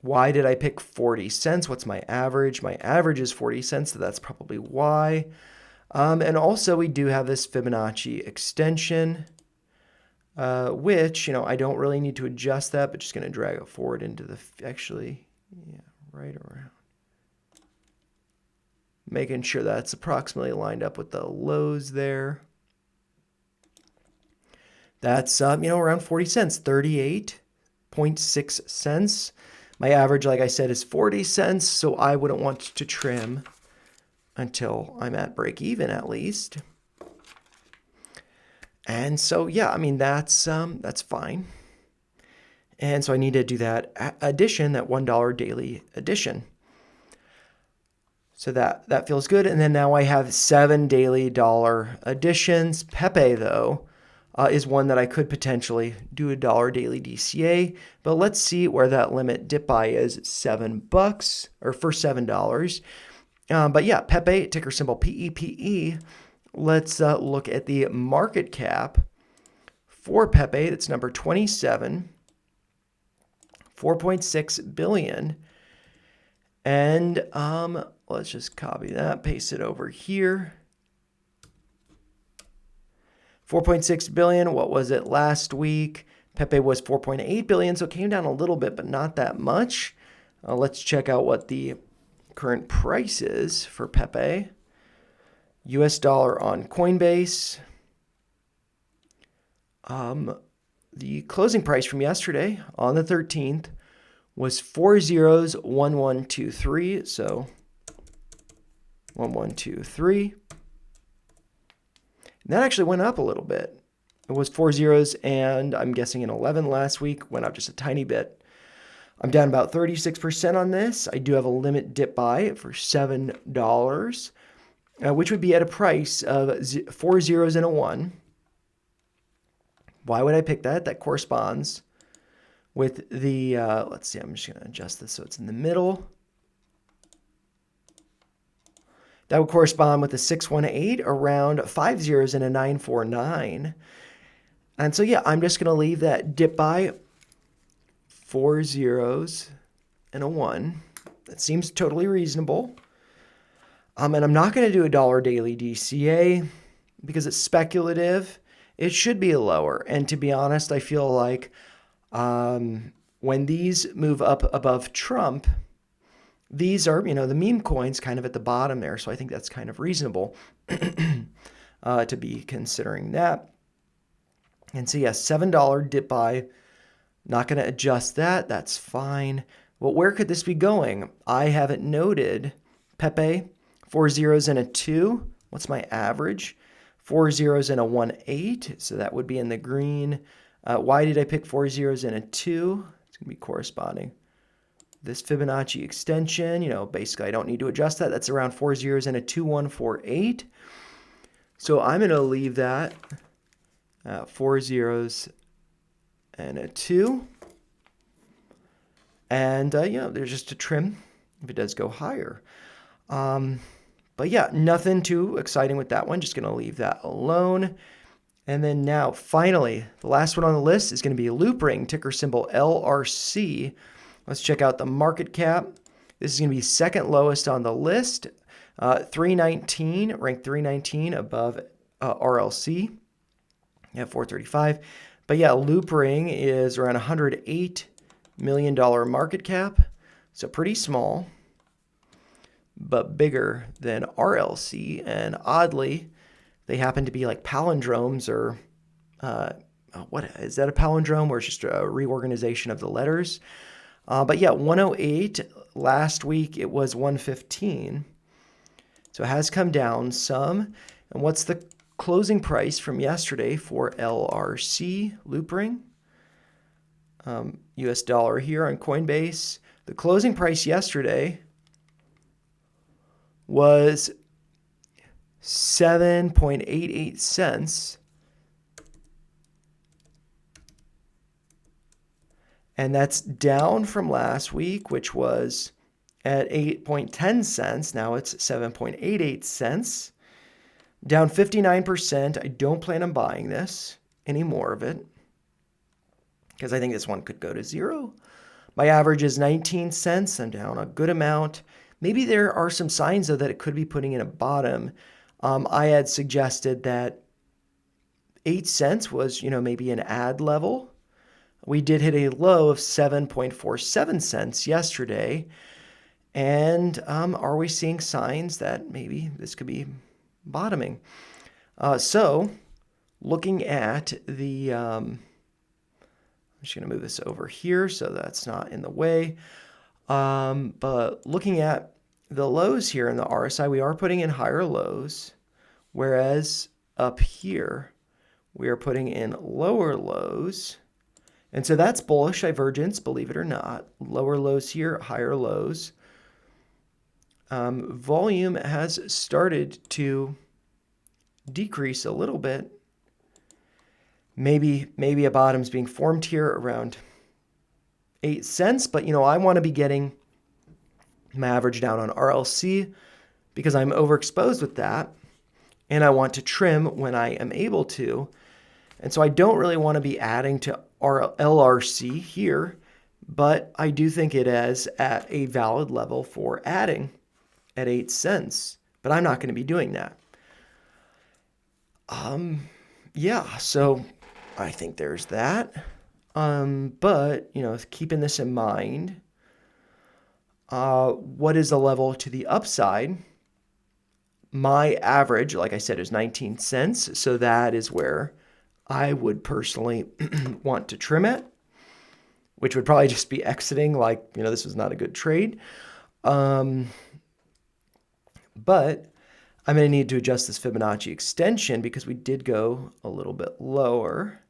Why did I pick 40 cents? What's my average? My average is 40 cents, so that's probably why. And also we do have this Fibonacci extension, which, I don't really need to adjust that, but just going to drag it forward into the, actually, yeah, right around. Making sure that's approximately lined up with the lows there. That's, around 40 cents, 38.6 cents. My average, like I said, is 40 cents, so I wouldn't want to trim until I'm at break even at least. And so, yeah, I mean, that's fine. And so I need to do that addition, that $1 daily addition. So that feels good. And then now I have 7 daily dollar additions. Pepe, though, is one that I could potentially do a $1 daily DCA. But let's see where that limit dip by is. $7 or for $7. But yeah, Pepe, ticker symbol PEPE. Let's look at the market cap for Pepe. That's number 27, 4.6 billion. And let's just copy that, paste it over here. 4.6 billion. What was it last week? Pepe was 4.8 billion, so it came down a little bit, but not that much. Let's check out what the current price is for Pepe. US dollar on Coinbase. The closing price from yesterday on the 13th was 401123. So 1123. And that actually went up a little bit. It was 4 zeros and I'm guessing an 11 last week. Went up just a tiny bit. I'm down about 36% on this. I do have a limit dip buy for $7, which would be at a price of 4 zeros and a 1. Why would I pick that? That corresponds with the, let's see, I'm just going to adjust this so it's in the middle. That would correspond with the 618, around 5 zeros and a 949. And so, yeah, I'm just going to leave that dip by 4 zeros and a 1. That seems totally reasonable. And I'm not going to do a $1 daily DCA because it's speculative. It should be lower. And to be honest, I feel like when these move up above Trump, these are, the meme coins kind of at the bottom there. So I think that's kind of reasonable to be considering that. And so, yes, $7 dip buy. Not going to adjust that. That's fine. Well, where could this be going? I have it noted. Pepe, 4 zeros and a 2. What's my average? 4 zeros and a 1.8. So that would be in the green. Why did I pick 4 zeros and a 2? It's going to be corresponding. This Fibonacci extension, basically I don't need to adjust that. That's around 4 zeros and a 2148. So I'm going to leave that 4 zeros and a 2. And, there's just a trim if it does go higher. But yeah, nothing too exciting with that one. Just going to leave that alone. And then now, finally, the last one on the list is going to be Loopring, ticker symbol LRC. Let's check out the market cap. This is going to be second lowest on the list. 319, ranked 319 above RLC at 435. But yeah, Loopring is around $108 million market cap. So pretty small, but bigger than RLC. And oddly, they happen to be like palindromes or what is that, a palindrome or it's just a reorganization of the letters? But yeah, 108 last week, it was 115. So it has come down some. And what's the closing price from yesterday for LRC, Loopring? US dollar here on Coinbase. The closing price yesterday was 7.88 cents. And that's down from last week, which was at 8.10 cents. Now it's 7.88 cents. Down 59%. I don't plan on buying this, any more of it. because I think this one could go to 0. My average is 19 cents. I'm down a good amount. Maybe there are some signs, though, that it could be putting in a bottom. I had suggested that 8 cents was, maybe an add level. We did hit a low of 7.47 cents yesterday. And are we seeing signs that maybe this could be bottoming? So looking at the, I'm just going to move this over here so that's not in the way. But looking at the lows here in the RSI, we are putting in higher lows, whereas up here, we are putting in lower lows. And so that's bullish divergence, believe it or not. Lower lows here, higher lows. Volume has started to decrease a little bit. Maybe a bottom's being formed here around 8 cents, but I want to be getting my average down on RLC because I'm overexposed with that, and I want to trim when I am able to. And so I don't really want to be adding to LRC here, but I do think it is at a valid level for adding at 8 cents, but I'm not going to be doing that. Yeah, so I think there's that. But, keeping this in mind, what is the level to the upside? My average, like I said, is 19 cents. So that is where I would personally want to trim at, which would probably just be exiting like, this was not a good trade. But I'm going to need to adjust this Fibonacci extension because we did go a little bit lower.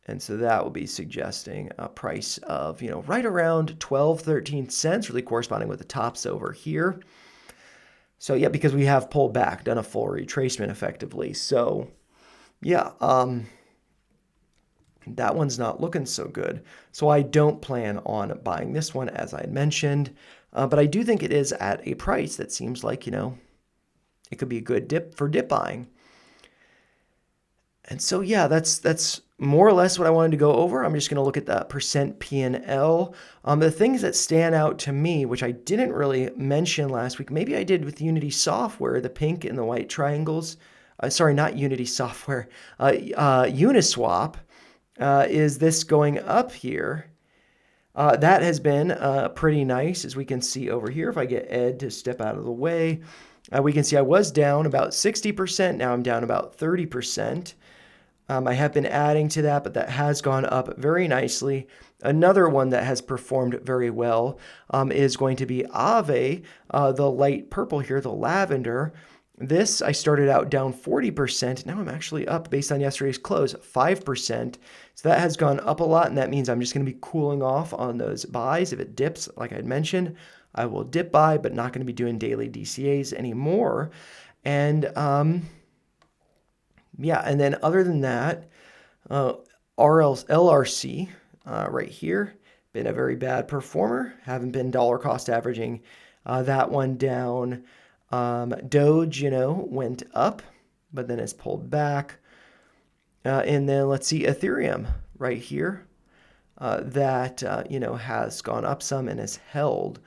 And so that will be suggesting a price of, right around 12, 13 cents, really corresponding with the tops over here. So yeah, because we have pulled back, done a full retracement effectively. So yeah, that one's not looking so good. So I don't plan on buying this one, as I mentioned. But I do think it is at a price that seems like, it could be a good dip for dip buying. And so, yeah, that's more or less what I wanted to go over. I'm just going to look at the percent P&L. The things that stand out to me, which I didn't really mention last week, maybe I did with Unity Software, the pink and the white triangles. Sorry, not Unity Software. Uniswap. Is this going up here? That has been pretty nice, as we can see over here. If I get Ed to step out of the way, we can see I was down about 60%. Now I'm down about 30%. I have been adding to that, but that has gone up very nicely. Another one that has performed very well is going to be Aave, the light purple here, the lavender. This, I started out down 40%. Now I'm actually up, based on yesterday's close, 5%. So that has gone up a lot, and that means I'm just going to be cooling off on those buys. If it dips, like I mentioned, I will dip buy, but not going to be doing daily DCAs anymore. And yeah, and then other than that, LRC right here, been a very bad performer. Haven't been dollar cost averaging that one down. Doge, went up, but then it's pulled back. And then let's see Ethereum right here that, has gone up some and has held.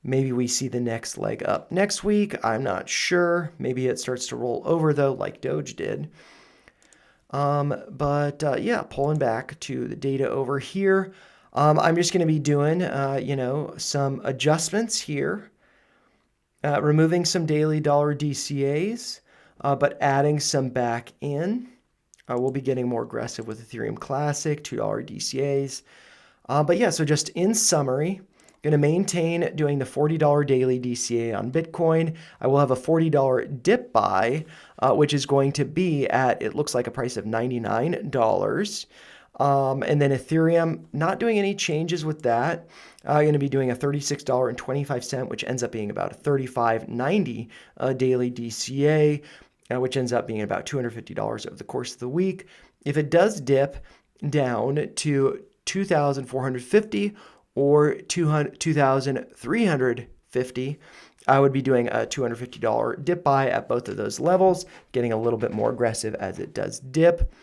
Maybe we see the next leg up next week. I'm not sure. Maybe it starts to roll over, though, like Doge did. Yeah, pulling back to the data over here. I'm just going to be doing, some adjustments here. Removing some daily dollar DCAs, but adding some back in. We'll be getting more aggressive with Ethereum Classic, $2 DCAs. But yeah, so just in summary, going to maintain doing the $40 daily DCA on Bitcoin. I will have a $40 dip buy, which is going to be at, it looks like a price of $99. And then Ethereum, not doing any changes with that. Going to be doing a $36.25, which ends up being about a $35.90 daily DCA, which ends up being about $250 over the course of the week. If it does dip down to 2,450 or 2,350, I would be doing a $250 dip buy at both of those levels, getting a little bit more aggressive as it does dip.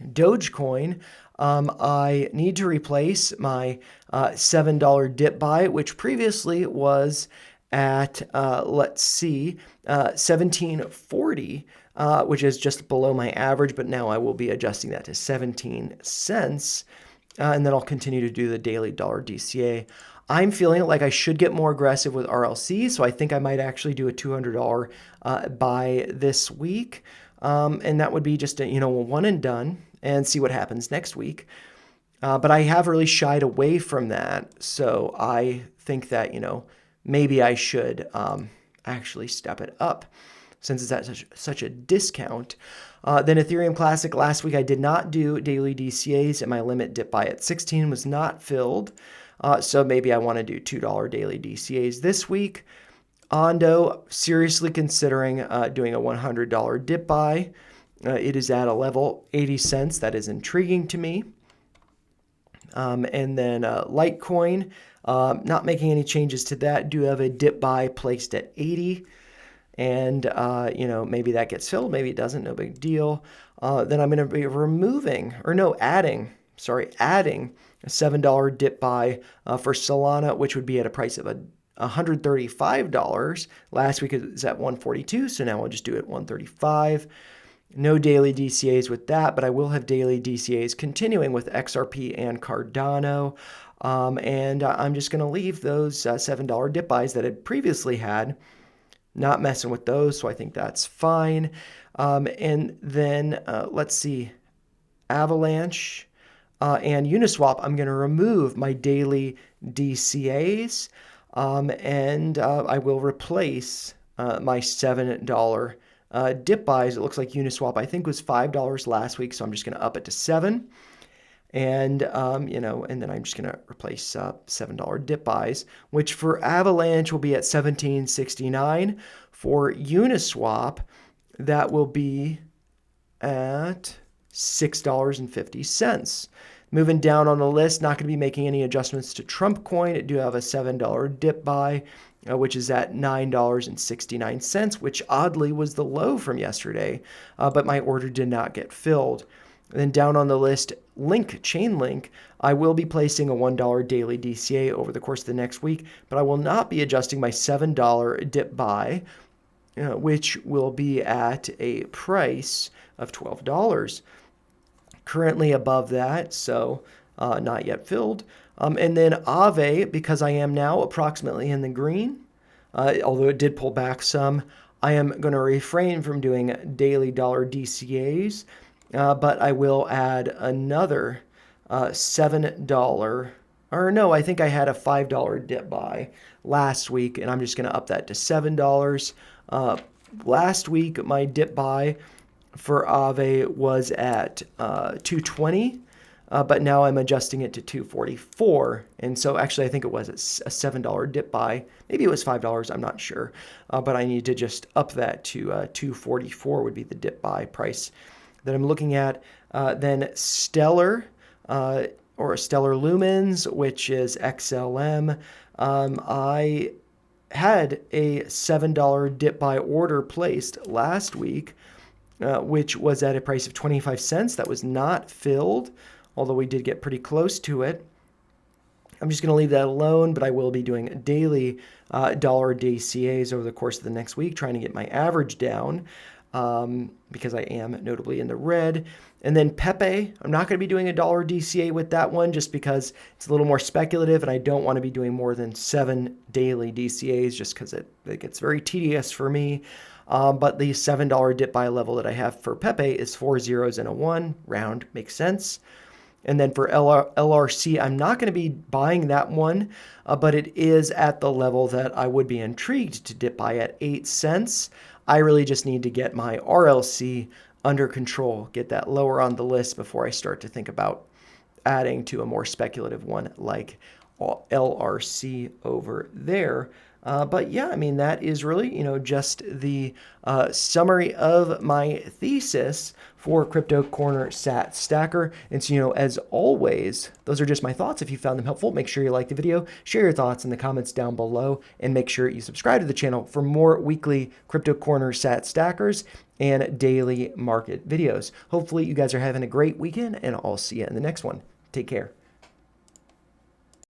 Dogecoin, I need to replace my $7 dip buy, which previously was at, let's see, 1740, which is just below my average, but now I will be adjusting that to 17 cents. And then I'll continue to do the daily dollar DCA. I'm feeling like I should get more aggressive with RLC, so I think I might actually do a $200 buy this week. And that would be just a one and done, and see what happens next week. But I have really shied away from that, so I think that maybe I should actually step it up since it's at such a discount. Then Ethereum Classic, last week I did not do daily DCAs, and my limit dip buy at 16 was not filled. So maybe I want to do $2 daily DCAs this week. Ondo, seriously considering doing a $100 dip buy. It is at a level 80 cents. That is intriguing to me. And then Litecoin, not making any changes to that. Do have a dip buy placed at 80. And, maybe that gets filled. Maybe it doesn't. No big deal. Then I'm going to be adding a $7 dip buy for Solana, which would be at a price of $135. Last week it was at 142, so now I'll just do it 135. No daily DCAs with that, but I will have daily DCAs continuing with XRP and Cardano. And I'm just going to leave those $7 dip buys that I previously had, not messing with those, so I think that's fine. And then let's see, Avalanche and Uniswap, I'm going to remove my daily DCAs, and I will replace my $7 dip buys. It looks like Uniswap, I think, was $5 last week, so I'm just going to up it to $7. And, and then I'm just going to replace $7 dip buys, which for Avalanche will be at $17.69. For Uniswap, that will be at $6.50. Moving down on the list, not going to be making any adjustments to Trump coin. I do have a $7 dip buy, which is at $9.69, which oddly was the low from yesterday, but my order did not get filled. And then down on the list, Chainlink, I will be placing a $1 daily DCA over the course of the next week, but I will not be adjusting my $7 dip buy, which will be at a price of $12. Currently above that, so not yet filled. And then Aave, because I am now approximately in the green, although it did pull back some, I am going to refrain from doing daily dollar DCAs, but I will add another $7, or no, I think I had a $5 dip buy last week, and I'm just going to up that to $7. Last week, my dip buy for Aave was at $2.20, but now I'm adjusting it to $2.44. And so actually, I think it was a $7 dip buy. Maybe it was $5, I'm not sure. But I need to just up that to $2.44 would be the dip buy price that I'm looking at. Then Stellar, or Stellar Lumens, which is XLM. I had a $7 dip buy order placed last week, which was at a price of 25 cents. That was not filled, although we did get pretty close to it. I'm just going to leave that alone, but I will be doing daily dollar DCAs over the course of the next week, trying to get my average down, because I am notably in the red. And then Pepe, I'm not going to be doing a dollar DCA with that one just because it's a little more speculative, and I don't want to be doing more than 7 daily DCAs just because it gets very tedious for me. But the $7 dip buy level that I have for Pepe is 4 zeros and a 1. Round makes sense. And then for LRC, I'm not going to be buying that one, but it is at the level that I would be intrigued to dip buy at 8 cents. I really just need to get my RLC under control, get that lower on the list before I start to think about adding to a more speculative one like LRC over there. But yeah, I mean, that is really, just the summary of my thesis for Crypto Corner Sat Stacker. And so, as always, those are just my thoughts. If you found them helpful, make sure you like the video, share your thoughts in the comments down below, and make sure you subscribe to the channel for more weekly Crypto Corner Sat Stackers and daily market videos. Hopefully you guys are having a great weekend, and I'll see you in the next one. Take care.